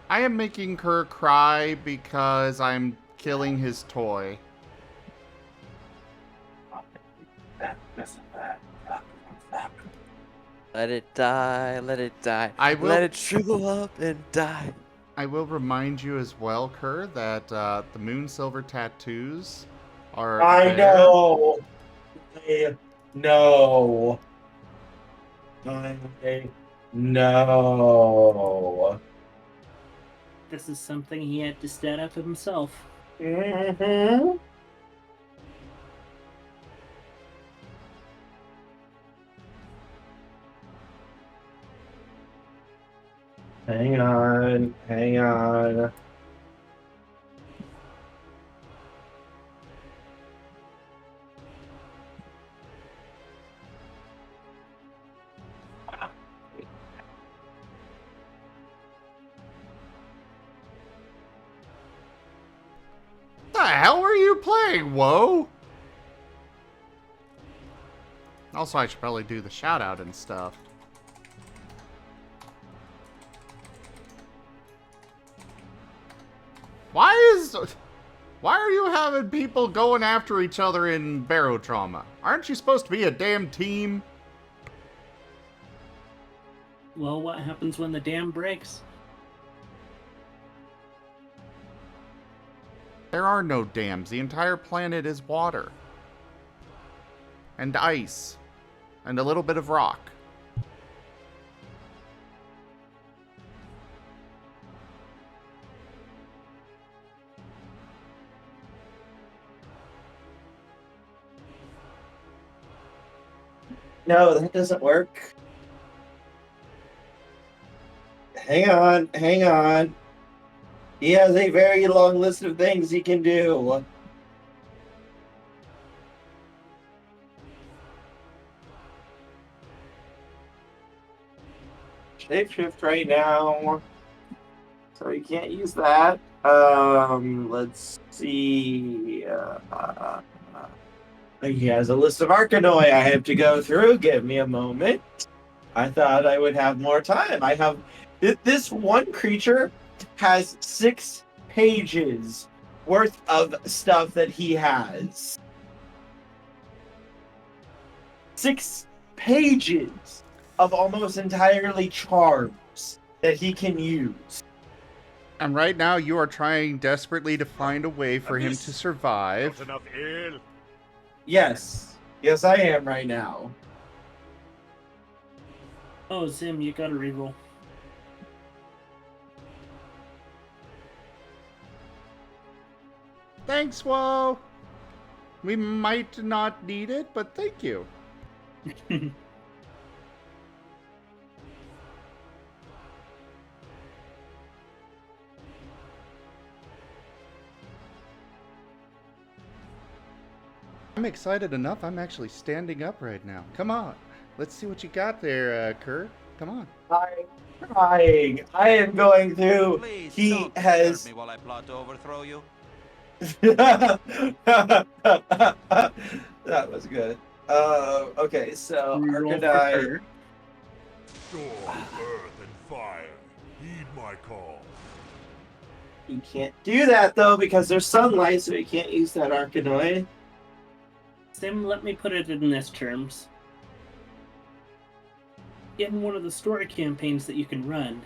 I am making Kerr cry because I'm killing his toy. Let it die, let it die. I will- Let it shrivel up and die. I will remind you as well, Kerr, that the Moon Silver tattoos are I there. know. I know. I know. This is something he had to stat up himself. Mm-hmm. Hang on. The hell were you playing, Whoa? Also, I should probably do the shout out and stuff. Why are you having people going after each other in Barotrauma? Aren't you supposed to be a damn team? Well, what happens when the dam breaks? There are no dams. The entire planet is water. And ice. And a little bit of rock. No, that doesn't work. Hang on. He has a very long list of things he can do. Shapeshift right now. So you can't use that. Let's see. He has a list of Arcanoi I have to go through. Give me a moment. I thought I would have more time. I have this one creature has 6 pages worth of stuff that he has. 6 pages of almost entirely charms that he can use. And right now you are trying desperately to find a way for him to survive. Yes. Yes, I am right now. Oh, Zim, you gotta reroll. Thanks, Whoa. We might not need it, but thank you. I'm excited enough. I'm actually standing up right now. Come on. Let's see what you got there, Kerr. Come on. I'm trying. I am going through. Please He don't has. disturb me while I plot to overthrow you. That was good. Okay, so Reroll for Arcanine. Kerr. Storm, earth, and fire. Heed my call. You can't do that though because there's sunlight, so you can't use that Arcanine. Sim, let me put it in this terms. In one of the story campaigns that you can run,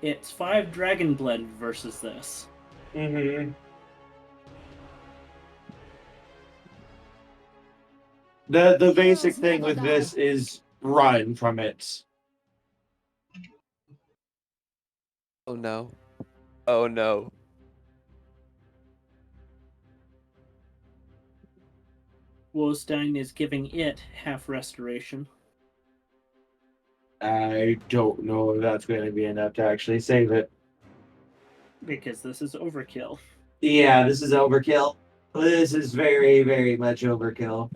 it's 5 dragon blood versus this. Mm-hmm. The basic thing with this is run from it. Oh no. Oh no. Wolstein is giving it half restoration. I don't know if that's going to be enough to actually save it. Because this is overkill. Yeah, this is overkill. This is very, very much overkill.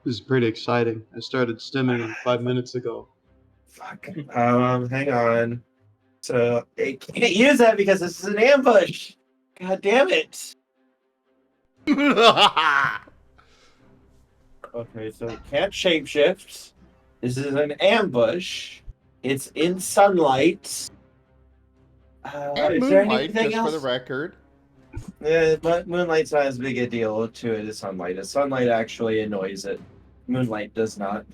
This is pretty exciting. I started stimming 5 minutes ago. Fuck. Hang on. So, I can't use that because this is an ambush. God damn it. Okay, so it can't shapeshift. This is an ambush. It's in sunlight. And Is there moonlight, anything just else? for the record. Yeah, but moonlight's not as big a deal to it as sunlight. The sunlight actually annoys it. Moonlight does not.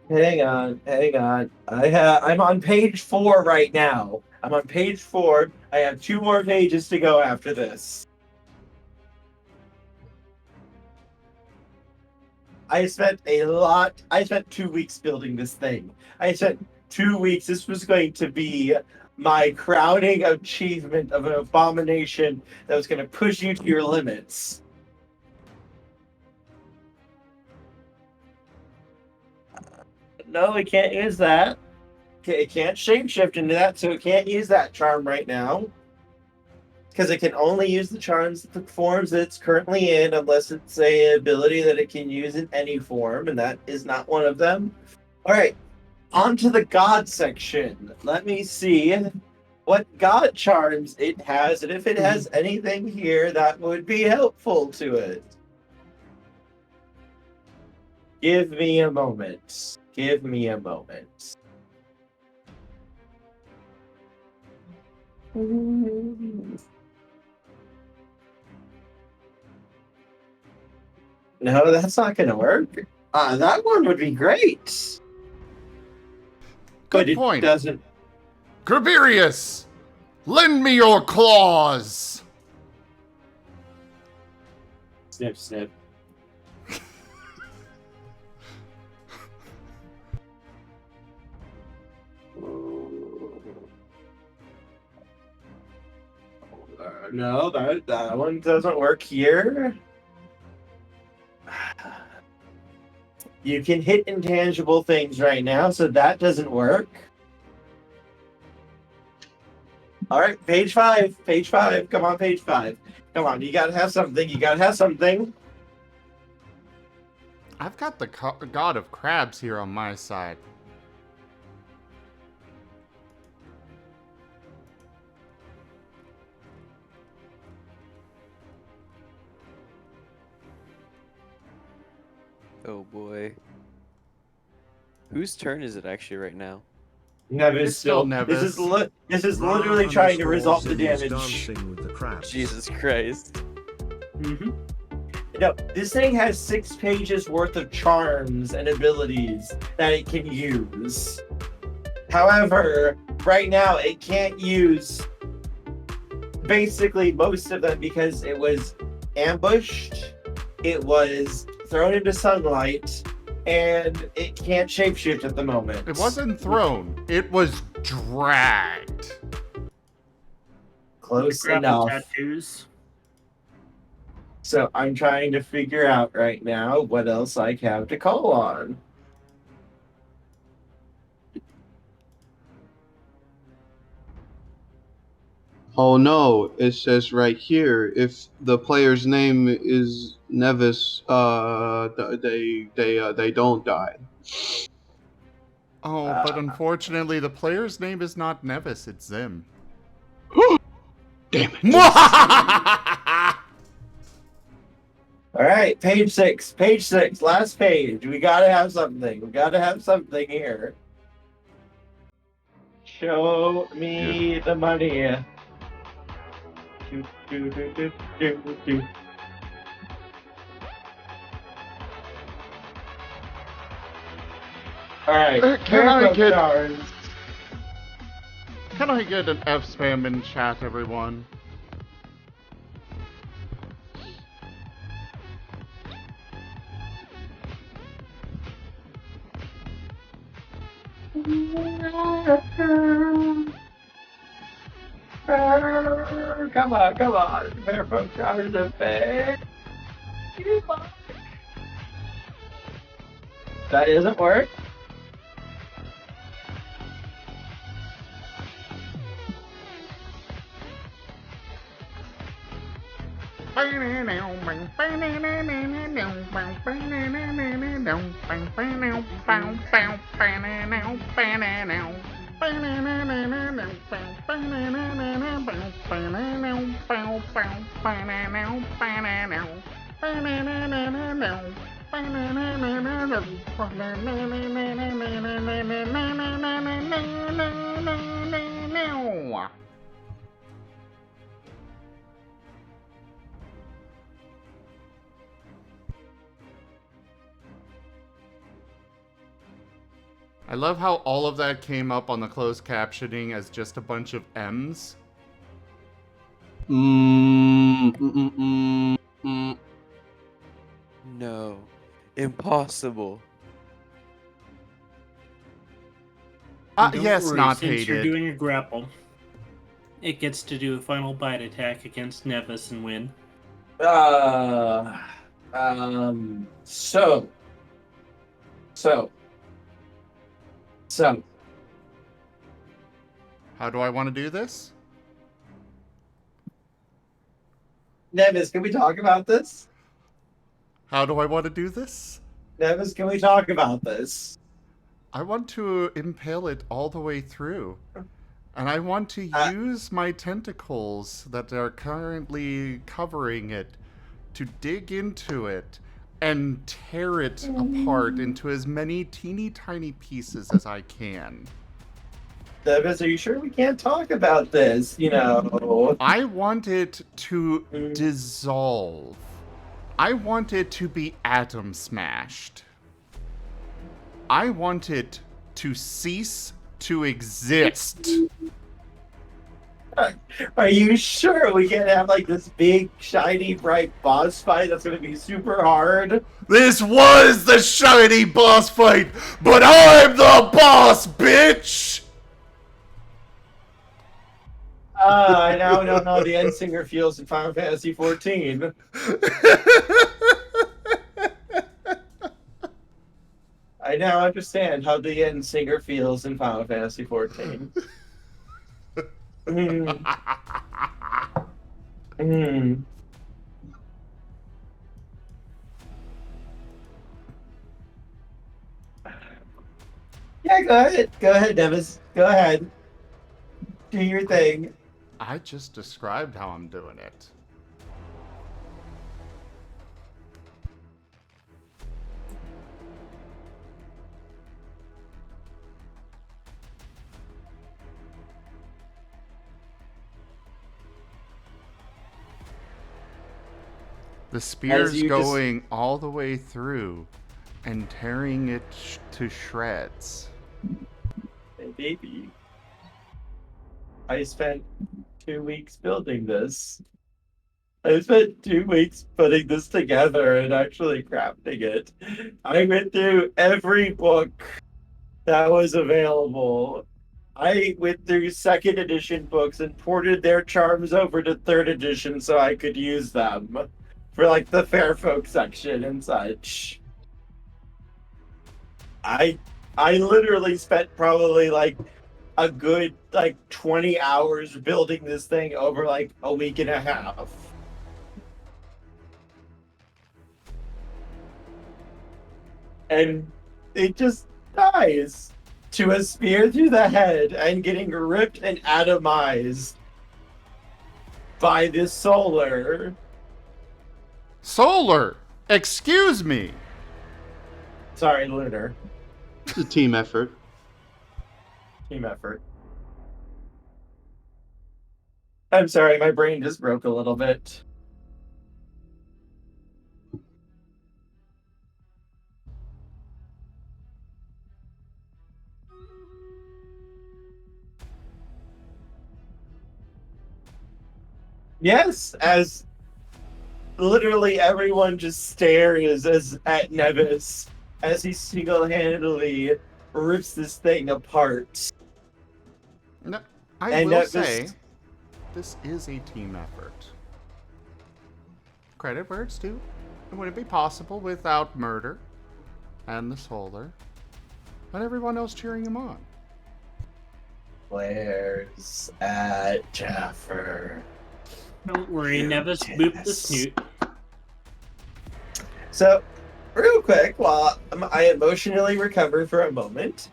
Hang on. I'm on page 4 right now. I'm on page 4. I have 2 more pages to go after this. I spent 2 weeks building this thing. I spent 2 weeks. This was going to be my crowning achievement of an abomination that was going to push you to your limits. No, we can't use that. Okay, it can't shapeshift into that, so it can't use that charm right now. Because it can only use the charms, the forms that it's currently in, unless it's an ability that it can use in any form, and that is not one of them. Alright, on to the God section. Let me see what God charms it has, and if it has anything here that would be helpful to it. Give me a moment. Give me a moment. No, that's not going to work. That one would be great. Good point. It doesn't. Grabirius, lend me your claws. Snip, snip. No, that one doesn't work here. You can hit intangible things right now, so that doesn't work. Alright, page 5. Page 5. Come on, page 5. Come on, you gotta have something. You gotta have something. I've got the God of Crabs here on my side. Oh boy. Whose turn is it actually right now? Nevis It's still still. Nevis. This is literally trying to resolve the damage. Dancing with the crabs. Jesus Christ. Mm-hmm. No, this thing has 6 pages worth of charms and abilities that it can use. However, right now it can't use basically most of them because it was ambushed, it was thrown into sunlight, and it can't shapeshift at the moment. It wasn't thrown. It was dragged. Close Grapple enough. tattoos. So I'm trying to figure out right now what else I have to call on. Oh no, it says right here, if the player's name is Nevis, they don't die. Oh, but unfortunately, the player's name is not Nevis, it's Zim. Damn it. All right, page 6. Page 6, last page. We gotta have something. We gotta have something here. Show me the money. Do, do, do, do, do, do. All right. Can I get- Stars. Can I get an F spam in chat, everyone? Come on, come on. Barefoot stars are big. That doesn't work. I love how all of that came up on the closed captioning as just a bunch of M's. No. Impossible. Don't Yes, worry, not since you're hated. doing a grapple, it gets to do a final bite attack against Nevis and win. So. How do I want to do this? Nevis, can we talk about this? How do I want to do this? Nevis, can we talk about this? I want to impale it all the way through. And I want to use my tentacles that are currently covering it to dig into it and tear it apart into as many teeny tiny pieces as I can. Nevis, are you sure we can't talk about this? You know. I want it to dissolve. I want it to be atom smashed. I want it to cease to exist. Are you sure we can't have like this big, shiny, bright boss fight that's gonna be super hard? This was the shiny boss fight, but I'm the boss, bitch! I now don't know how the end singer feels in Final Fantasy XIV. I now understand how the end singer feels in Final Fantasy XIV. Yeah, go ahead. Go ahead, Nevis. Go ahead. Do your thing. I just described how I'm doing it. The spear's you just- going all the way through and tearing it to shreds. Hey, baby. I spent 2 weeks building this. I spent 2 weeks putting this together and actually crafting it. I went through every book that was available. I went through second edition books and ported their charms over to third edition so I could use them for like the fair folk section and such. I literally spent probably like a good like 20 hours building this thing over like a week and a half. And it just dies to a spear through the head and getting ripped and atomized by this solar. Solar! Excuse me! Sorry, lunar. It's a team effort. Team effort. I'm sorry, my brain just broke a little bit. Yes, as literally everyone just stares at Nevis as he single-handedly rips this thing apart. No, I And will Nevis- say, this is a team effort. Credit where it's due. It wouldn't be possible without Murder and the Solar and everyone else cheering him on. Glares at Jaffer. Don't worry, Nevis booped the snoot. So, real quick, while I emotionally recover for a moment,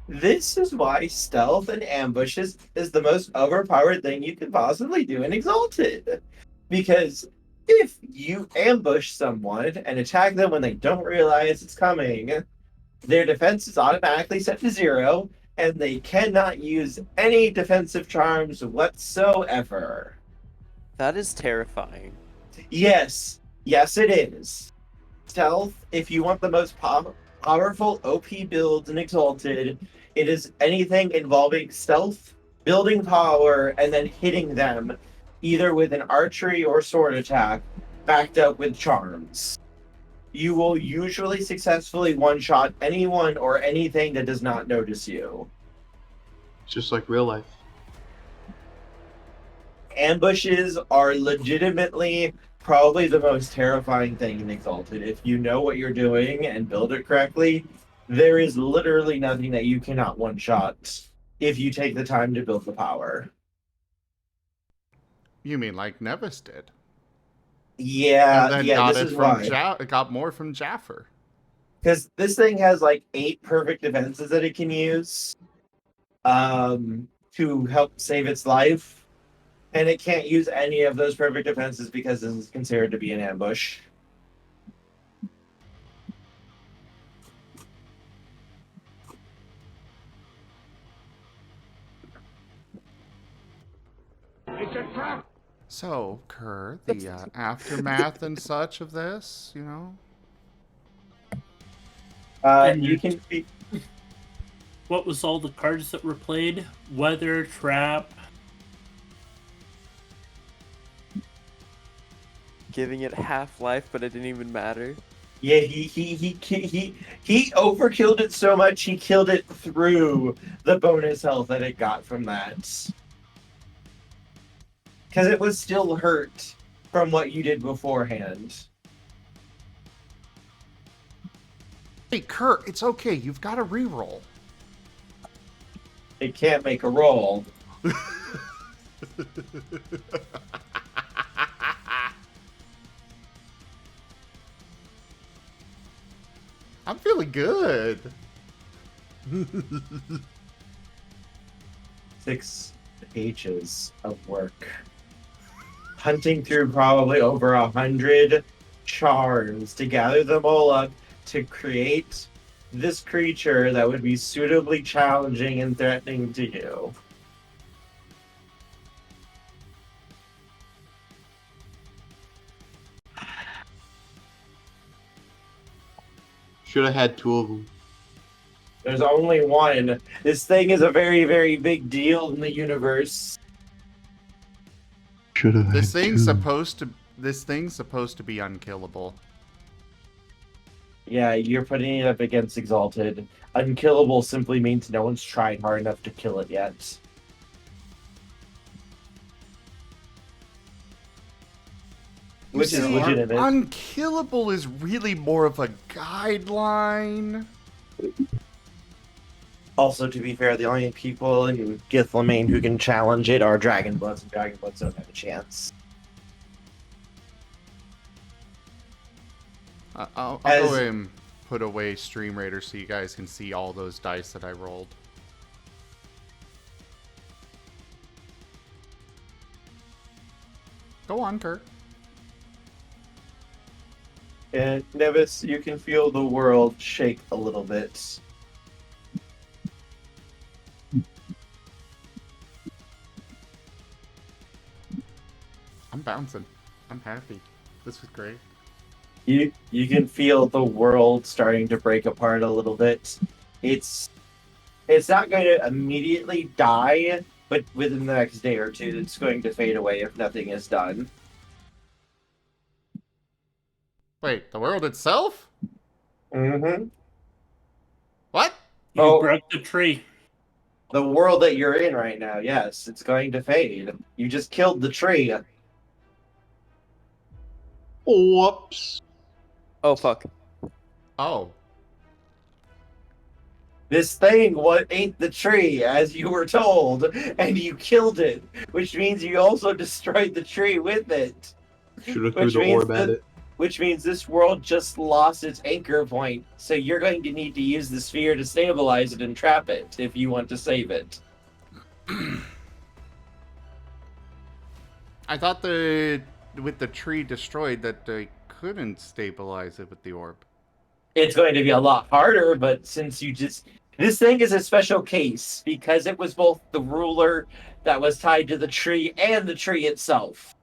this is why stealth and ambushes is the most overpowered thing you could possibly do in Exalted. Because if you ambush someone and attack them when they don't realize it's coming, their defense is automatically set to 0, and they cannot use any defensive charms whatsoever. That is terrifying. Yes, it is. Stealth, if you want the most powerful OP builds in Exalted, it is anything involving stealth, building power, and then hitting them, either with an archery or sword attack, backed up with charms. You will usually successfully one-shot anyone or anything that does not notice you. Just like real life. Ambushes are legitimately probably the most terrifying thing in Exalted. If you know what you're doing and build it correctly, there is literally nothing that you cannot one-shot if you take the time to build the power. You mean like Nevis did? Yeah, And then yeah, got this it is from why. got more from Jaffer. Because this thing has like 8 perfect defenses that it can use to help save its life. And it can't use any of those perfect defenses because this is considered to be an ambush. It's a trap! So, Kerr, the aftermath and such of this, you know? And You can be... What was all the cards that were played? Weather, trap. Giving it half-life, but it didn't even matter. Yeah, he overkilled it so much he killed it through the bonus health that it got from that. Because it was still hurt from what you did beforehand. Hey, Kerr, it's okay. You've got to reroll. It can't make a roll. I'm feeling good. 6 pages of work. Hunting through probably over 100 charms to gather them all up to create this creature that would be suitably challenging and threatening to you. Should have had 2 of them. There's only one. This thing is a very, very big deal in the universe. Should have This had thing's 2. supposed to be unkillable. Yeah, you're putting it up against Exalted. Unkillable simply means no one's tried hard enough to kill it yet. Which is legitimate. Unkillable is really more of a guideline. Also, to be fair, the only people in Githlemane who can challenge it are Dragonbloods, and Dragonbloods don't have a chance. I'll go ahead and put away Stream Raider so you guys can see all those dice that I rolled. Go on, Kurt. And Nevis, you can feel the world shake a little bit. I'm bouncing. I'm happy. This was great. You can feel the world starting to break apart a little bit. It's not going to immediately die, but within the next day or two, it's going to fade away if nothing is done. Wait, the world itself? Mm-hmm. What? You broke the tree. The world that you're in right now, yes, it's going to fade. You just killed the tree. Whoops. Oh, fuck. Oh. This thing ate the tree, as you were told, and you killed it, which means you also destroyed the tree with it. Should have threw the orb at it. Which means this world just lost its anchor point, so you're going to need to use the sphere to stabilize it and trap it if you want to save it. I thought with the tree destroyed that they couldn't stabilize it with the orb. It's going to be a lot harder, but since this thing is a special case because it was both the ruler that was tied to the tree and the tree itself.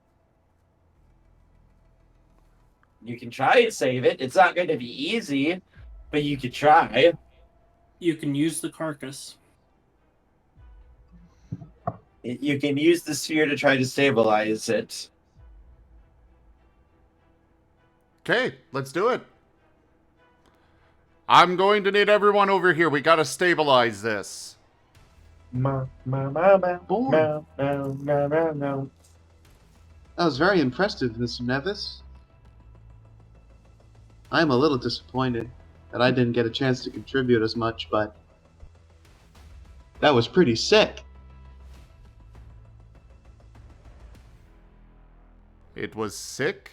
You can try and save it. It's not going to be easy, but you could try. You can use the carcass. You can use the sphere to try to stabilize it. Okay, let's do it. I'm going to need everyone over here. We gotta stabilize this. That was very impressive, Mr. Nevis. I'm a little disappointed that I didn't get a chance to contribute as much, but that was pretty sick. It was sick.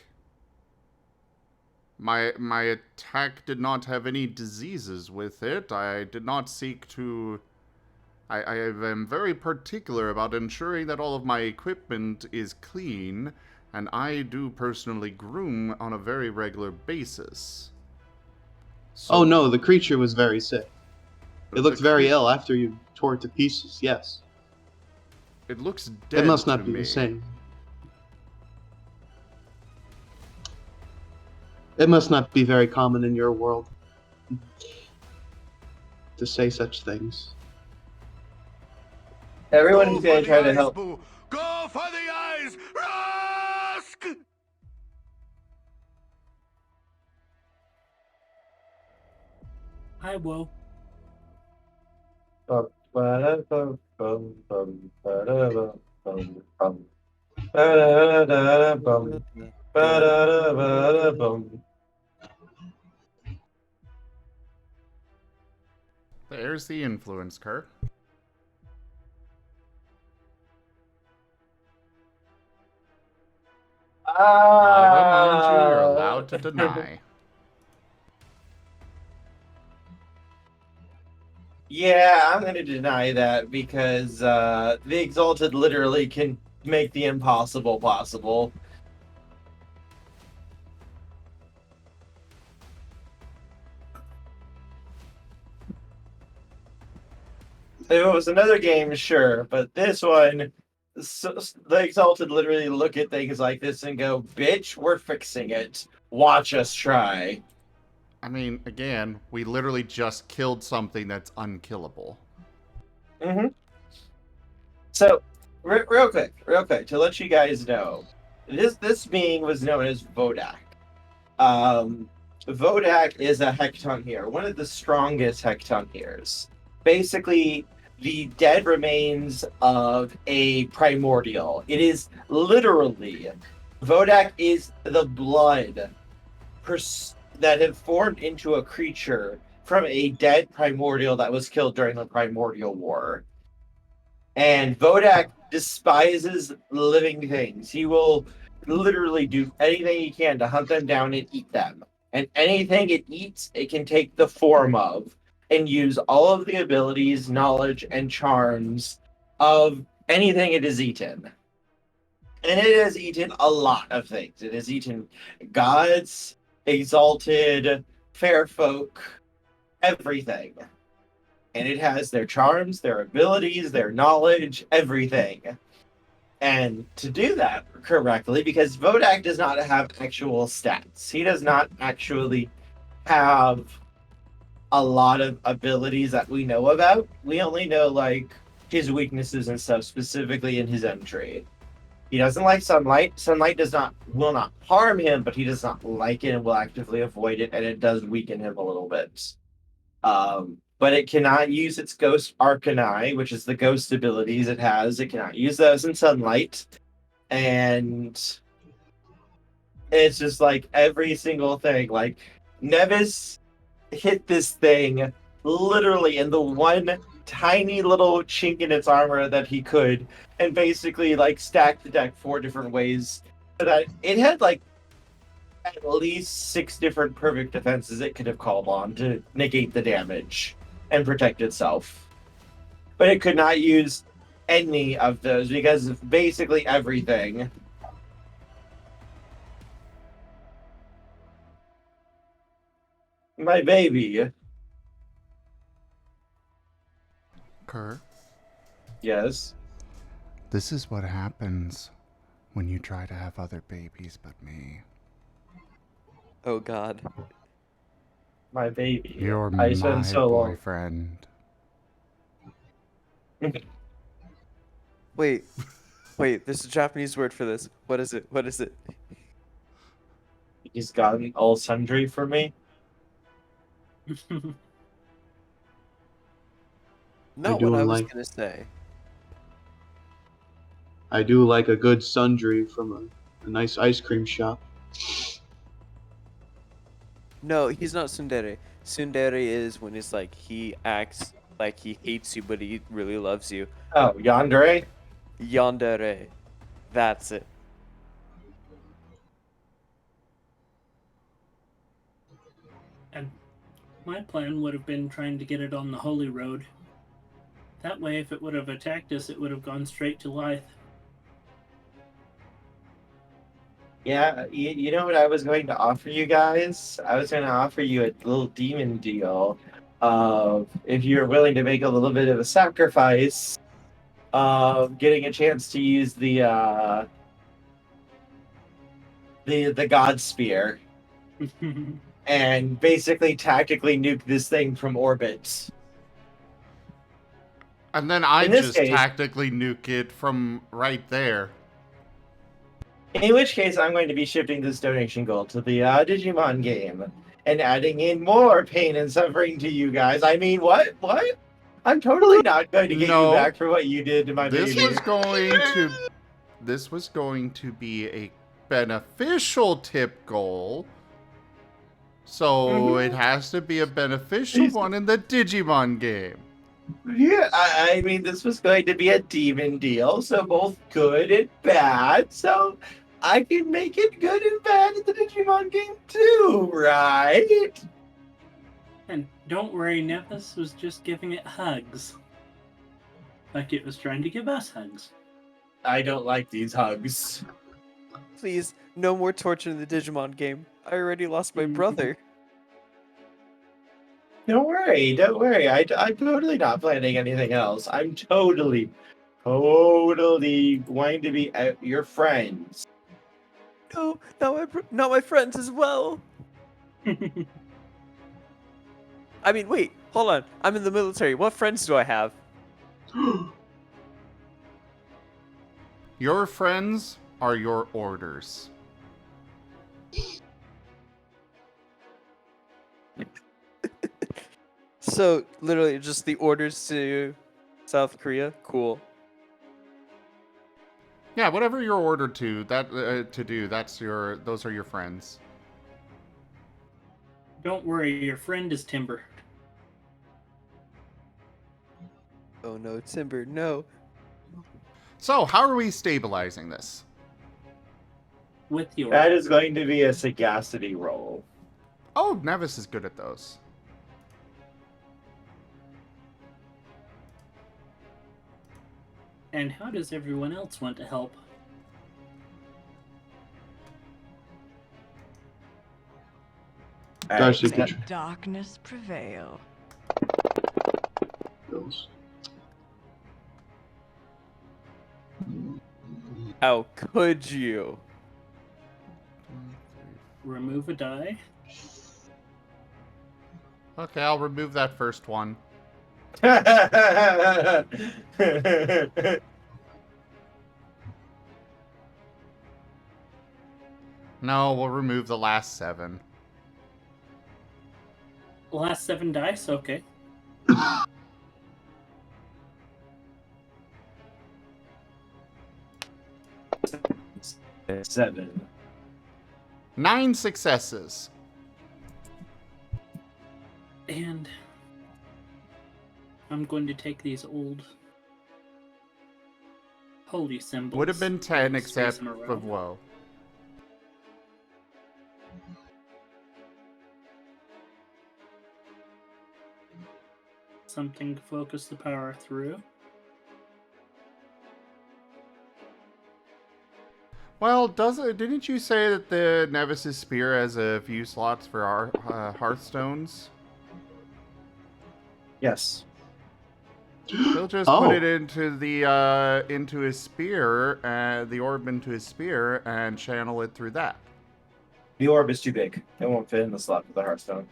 My attack did not have any diseases with it. I did not seek to... I am very particular about ensuring that all of my equipment is clean, and I do personally groom on a very regular basis. So, Oh no, the creature was very sick. It looked very ill after you tore it to pieces, yes. It looks dead. It must not to be me. the same. It must not be very common in your world to say such things. Everyone who's going to try to help. Go for the eyes! Rusk! I will. There's the influence, Kurt. I'll remind you, you're allowed to deny. Yeah, I'm going to deny that because the Exalted literally can make the impossible possible. If it was another game, sure, but this one, the Exalted literally look at things like this and go, "Bitch, we're fixing it. Watch us try." I mean, again, we literally just killed something that's unkillable. Mm-hmm. So, real quick, to let you guys know, this being was known as Vodak. Vodak is a Hectonheer, one of the strongest Hectonheers. Basically, the dead remains of a primordial. It is literally, Vodak is the blood that have formed into a creature from a dead primordial that was killed during the Primordial War. And Vodak despises living things. He will literally do anything he can to hunt them down and eat them. And anything it eats, it can take the form of and use all of the abilities, knowledge, and charms of anything it has eaten. And it has eaten a lot of things. It has eaten gods, exalted, fair folk, everything. And it has their charms, their abilities, their knowledge, everything. And to do that correctly, because Vodak does not have actual stats, he does not actually have a lot of abilities that we know about. We only know, like, his weaknesses and stuff, specifically in his entry. He doesn't like sunlight. Sunlight will not harm him, but he does not like it and will actively avoid it, and it does weaken him a little bit. But it cannot use its ghost arcani, which is the ghost abilities it has. It cannot use those in sunlight. And it's just like every single thing. Like, Nevis hit this thing literally in the one tiny little chink in its armor that he could, and basically like stacked the deck 4 different ways so that it had like at least 6 different perfect defenses it could have called on to negate the damage and protect itself. But it could not use any of those because of basically everything. My baby. Kerr, Yes. this is what happens when you try to have other babies but me. Oh God. My baby. You're I my spent so long. boyfriend. Wait, there's a Japanese word for this. What is it? What is it? He's gotten all sundry for me. Not do what I was like- gonna say. I do like a good sundry from a nice ice cream shop. No, he's not tsundere. Tsundere is when it's like he acts like he hates you, but he really loves you. Oh, Yandere? Yandere. That's it. And my plan would have been trying to get it on the Holy Road. That way, if it would have attacked us, it would have gone straight to Lythe. Yeah, you know what I was going to offer you guys? I was going to offer you a little demon deal of if you're willing to make a little bit of a sacrifice of getting a chance to use the God Spear and basically tactically nuke this thing from orbit. And then I In this just case- tactically nuke it from right there. In which case, I'm going to be shifting this donation goal to the Digimon game and adding in more pain and suffering to you guys. I mean, what? What? I'm totally not going to get No. you back for what you did to my This baby. was going to be a beneficial tip goal. So it has to be a beneficial one in the Digimon game. Yeah, I mean, this was going to be a demon deal, so both good and bad. So I can make it good and bad in the Digimon game too, right? And don't worry, Nevis was just giving it hugs. Like it was trying to give us hugs. I don't like these hugs. Please, no more torture in the Digimon game. I already lost my brother. Don't worry, don't worry. I'm totally not planning anything else. I'm totally going to be your friends. No, not my friends as well. I mean, wait, hold on. I'm in the military. What friends do I have? Your friends are your orders. So, literally, just the orders to South Korea? Cool. Yeah, whatever you're ordered to do, those are your friends. Don't worry, your friend is Timber. Oh no, Timber, no. So, how are we stabilizing this? With your That is going to be a sagacity roll. Oh, Nevis is good at those. And how does everyone else want to help? Darcy, Alright, could you... Darkness prevail. Those. How could you? Remove a die. Okay, I'll remove that first one. No, we'll remove the last 7. Last 7 dice? Okay. Seven. 9 successes. And I'm going to take these old holy symbols. Would have been 10 and except space them for around. woe. Something to focus the power through. Well, didn't you say that the Nevis' spear has a few slots for our hearthstones? Yes. He'll just put it into the into his spear, the orb into his spear, and channel it through that. The orb is too big. It won't fit in the slot of the Hearthstone.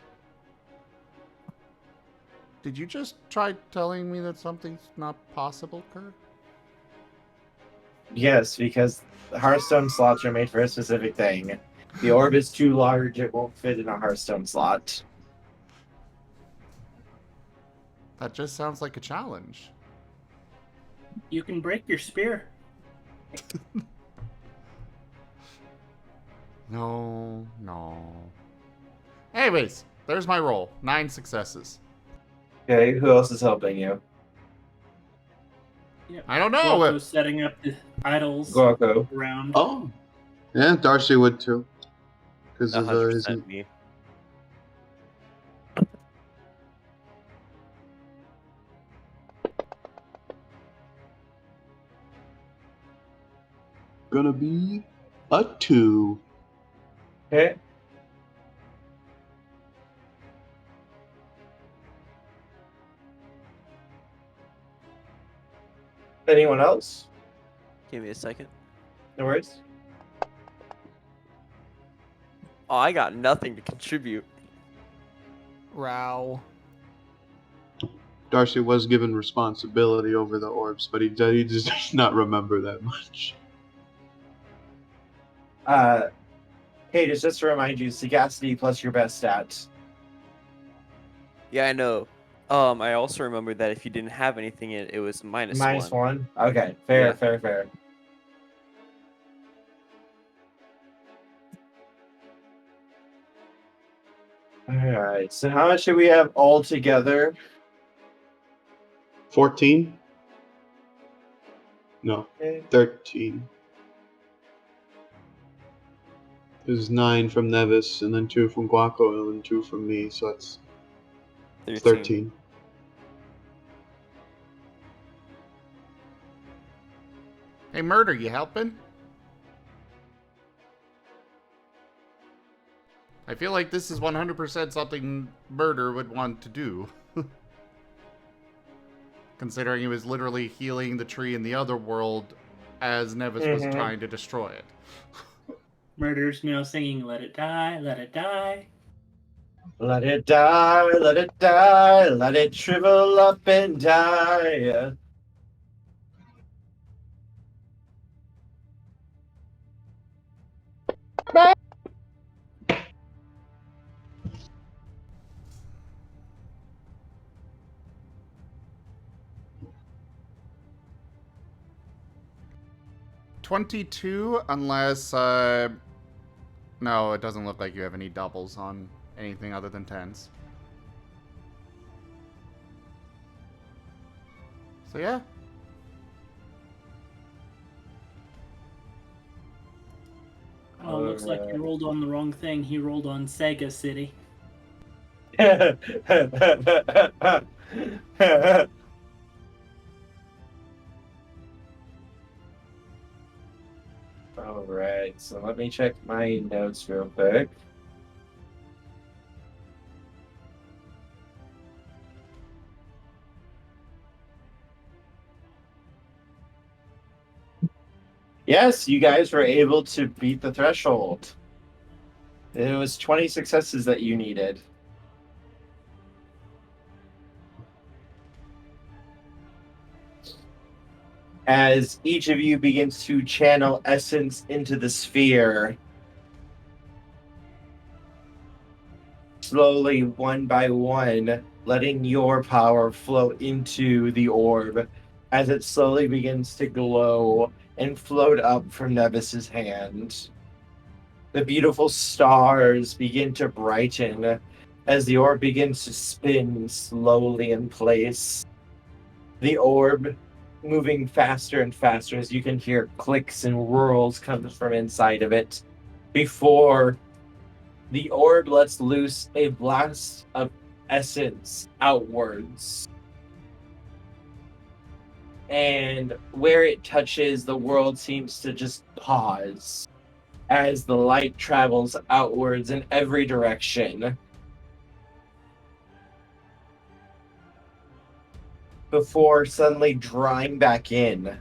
Did you just try telling me that something's not possible, Kurt? Yes, because the Hearthstone slots are made for a specific thing. The orb is too large, it won't fit in a Hearthstone slot. That just sounds like a challenge. You can break your spear. No. Anyways, there's my roll. 9 successes. Okay, who else is helping you? Yep. I don't know. Gaueko's setting up the idols Gaueko. around. Oh. Yeah, Darcy would too. Because of his... 100% me. Gonna be a 2. Okay. Anyone else? Give me a second. No worries. Oh, I got nothing to contribute. Row. Darcy was given responsibility over the orbs, but he just does not remember that much. Hey, just to remind you, sagacity plus your best stat. Yeah, I know. I also remember that if you didn't have anything in it, it was minus Minus 1. 1? Okay, fair, Yeah. fair. Alright, so how much do we have all together? 14? No, Okay. 13. There's 9 from Nevis, and then 2 from Gaueko, and then 2 from me, so that's 13. Hey, Murder, you helping? I feel like this is 100% something Murder would want to do. Considering he was literally healing the tree in the other world as Nevis was trying to destroy it. Murder's now singing, "Let it die, let it die." Let it die, let it die, let it shrivel up and die. 22, unless, no, it doesn't look like you have any doubles on anything other than 10s. So yeah. Oh, looks like he rolled on the wrong thing. He rolled on Sega City. Alright, so let me check my notes real quick. Yes, you guys were able to beat the threshold. It was 20 successes that you needed. As each of you begins to channel essence into the sphere, slowly, one by one, letting your power flow into the orb as it slowly begins to glow and float up from Nevis's hand. The beautiful stars begin to brighten as the orb begins to spin slowly in place. The orb moving faster and faster as you can hear clicks and whirls come from inside of it before the orb lets loose a blast of essence outwards. And where it touches, the world seems to just pause as the light travels outwards in every direction. Before suddenly drawing back in.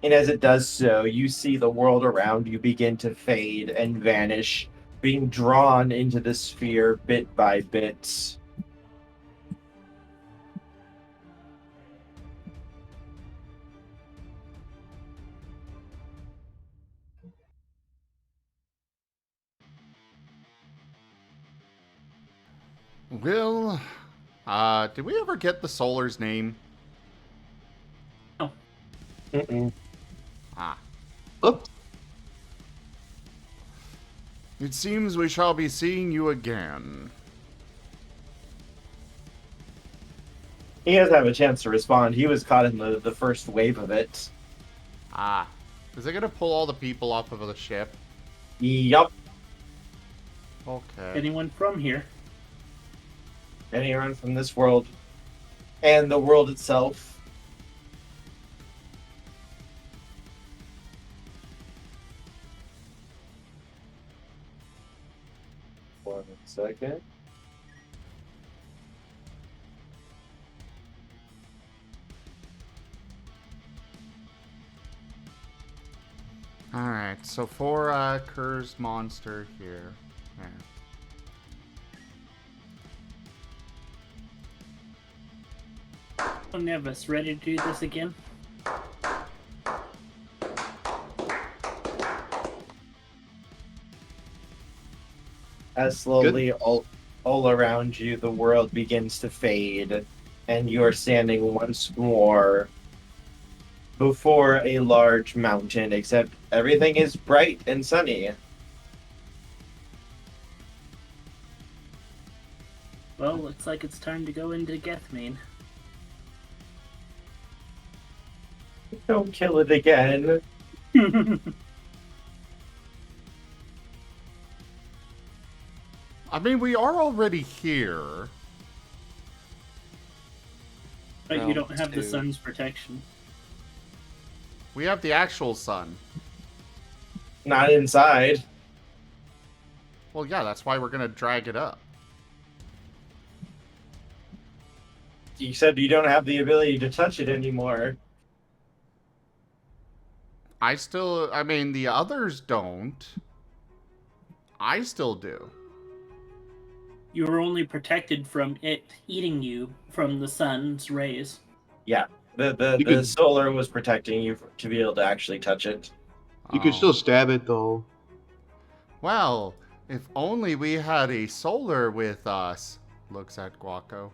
And as it does so, you see the world around you begin to fade and vanish, being drawn into the sphere bit by bit. Will, did we ever get the Solar's name? No. Mm-mm. Ah. Oops. It seems we shall be seeing you again. He doesn't have a chance to respond. He was caught in the first wave of it. Ah. Is it gonna pull all the people off of the ship? Yup. Okay. Anyone from here? Anyone from this world and the world itself. One second. Alright, so for Kerr's monster here. There. Oh, Nevis, ready to do this again? As slowly all around you, the world begins to fade, and you're standing once more before a large mountain, except everything is bright and sunny. Well, looks like it's time to go into Gethmane. Don't kill it again. I mean, we are already here. But you No, don't have the two. sun's protection. We have the actual sun. Not inside. Well, yeah, that's why we're gonna drag it up. You said you don't have the ability to touch it anymore. I mean, the others don't. I still do. You were only protected from it eating you from the sun's rays. Yeah, the solar was protecting you to be able to actually touch it. You could still stab it, though. Well, if only we had a solar with us, looks at Gaueko.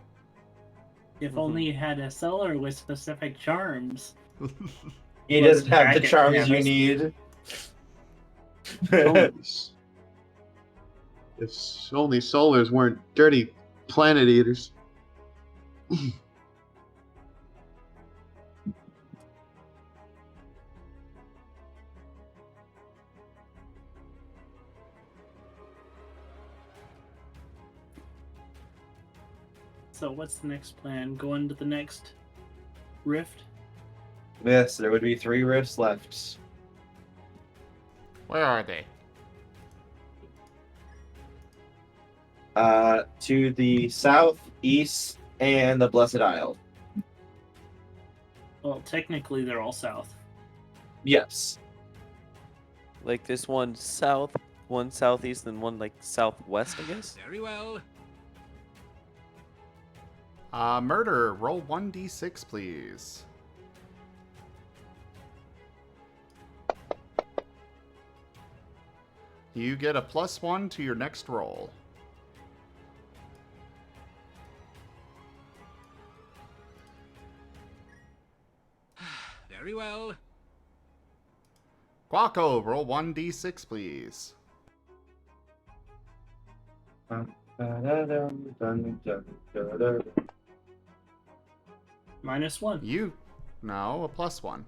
If only you had a solar with specific charms. He doesn't have the Bracket charms you canvas. need. If only solars weren't dirty planet eaters. So what's the next plan? Go into the next rift? Yes, there would be 3 rifts left. Where are they? To the south, east, and the Blessed Isle. Well, technically they're all south. Yes. Like this one south, one southeast, and one like southwest, I guess. Very well. Murder, roll 1d6, please. You get a +1 to your next roll. Very well. Gaueko, roll 1d6, please. -1. No, a +1.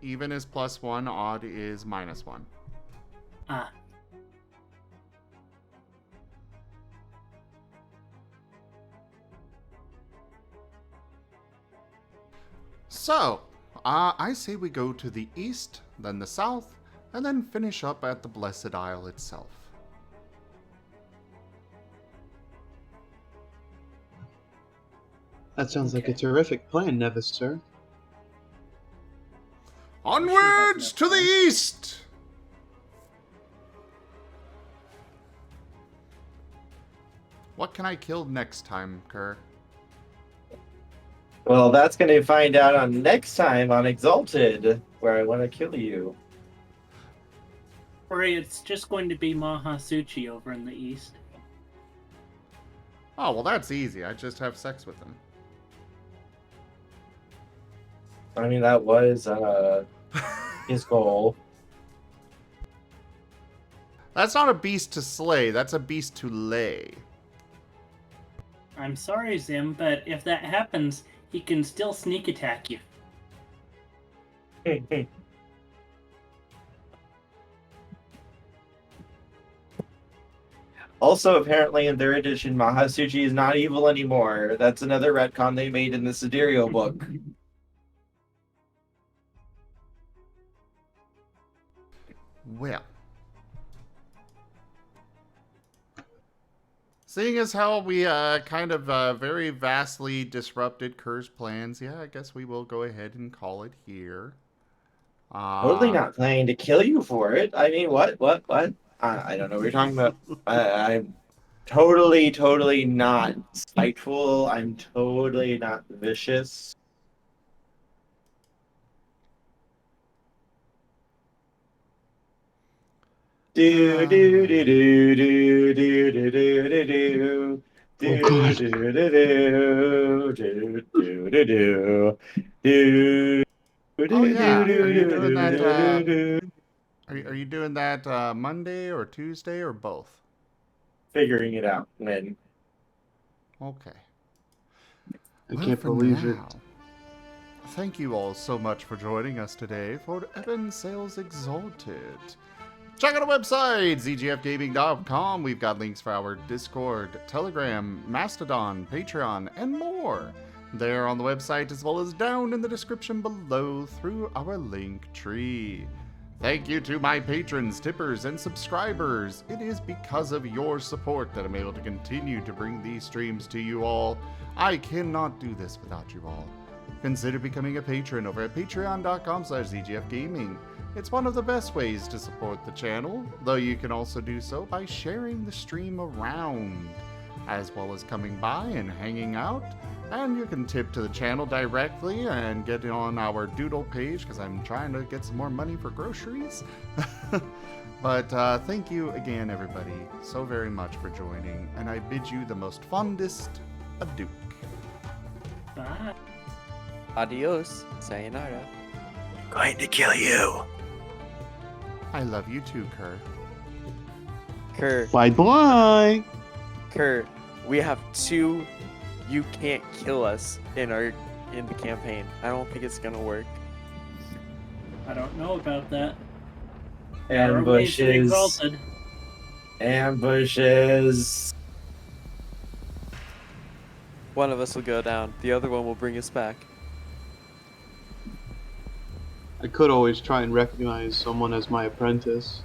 Even is +1, odd is -1. Ah. So, I say we go to the east, then the south, and then finish up at the Blessed Isle itself. That sounds like a terrific plan, Nevis, sir. Onwards to the east! What can I kill next time, Kerr? Well, that's going to find out on next time on Exalted, where I want to kill you. Or it's just going to be Mahasuchi over in the east. Oh, well, that's easy. I just have sex with him. I mean, that was his goal. That's not a beast to slay. That's a beast to lay. I'm sorry, Zim, but if that happens, he can still sneak attack you. Also, apparently in their edition, Mahasuchi is not evil anymore. That's another retcon they made in the Sidereal book. Well. Seeing as how we kind of very vastly disrupted Kerr's plans, yeah, I guess we will go ahead and call it here. Totally not planning to kill you for it. I mean, what? I don't know what you're talking about. I'm totally not spiteful. I'm totally not vicious. Do do do do do do do do do do. Do do do do do do do do. Oh yeah, are you doing that? Are you doing that Monday or Tuesday or both? Figuring it out, man. Okay. I can't believe it. Thank you all so much for joining us today for Ebon Sales Exalted. Check out our website, zgfgaming.com. We've got links for our Discord, Telegram, Mastodon, Patreon, and more. There on the website, as well as down in the description below through our link tree. Thank you to my patrons, tippers, and subscribers. It is because of your support that I'm able to continue to bring these streams to you all. I cannot do this without you all. Consider becoming a patron over at patreon.com/zgfgaming. It's one of the best ways to support the channel, though you can also do so by sharing the stream around. as well as coming by and hanging out. And you can tip to the channel directly and get on our doodle page because I'm trying to get some more money for groceries. But thank you again, everybody, so very much for joining, and I bid you the most fondest adieu. Bye. Adios. Sayonara. Going to kill you. I love you too, Kerr. Kerr, Bye-bye! Kerr, we have 2 you can't kill us in the campaign. I don't think it's gonna work. I don't know about that. Our ways are Ambushes. exalted. Ambushes. One of us will go down. The other one will bring us back. I could always try and recognize someone as my apprentice.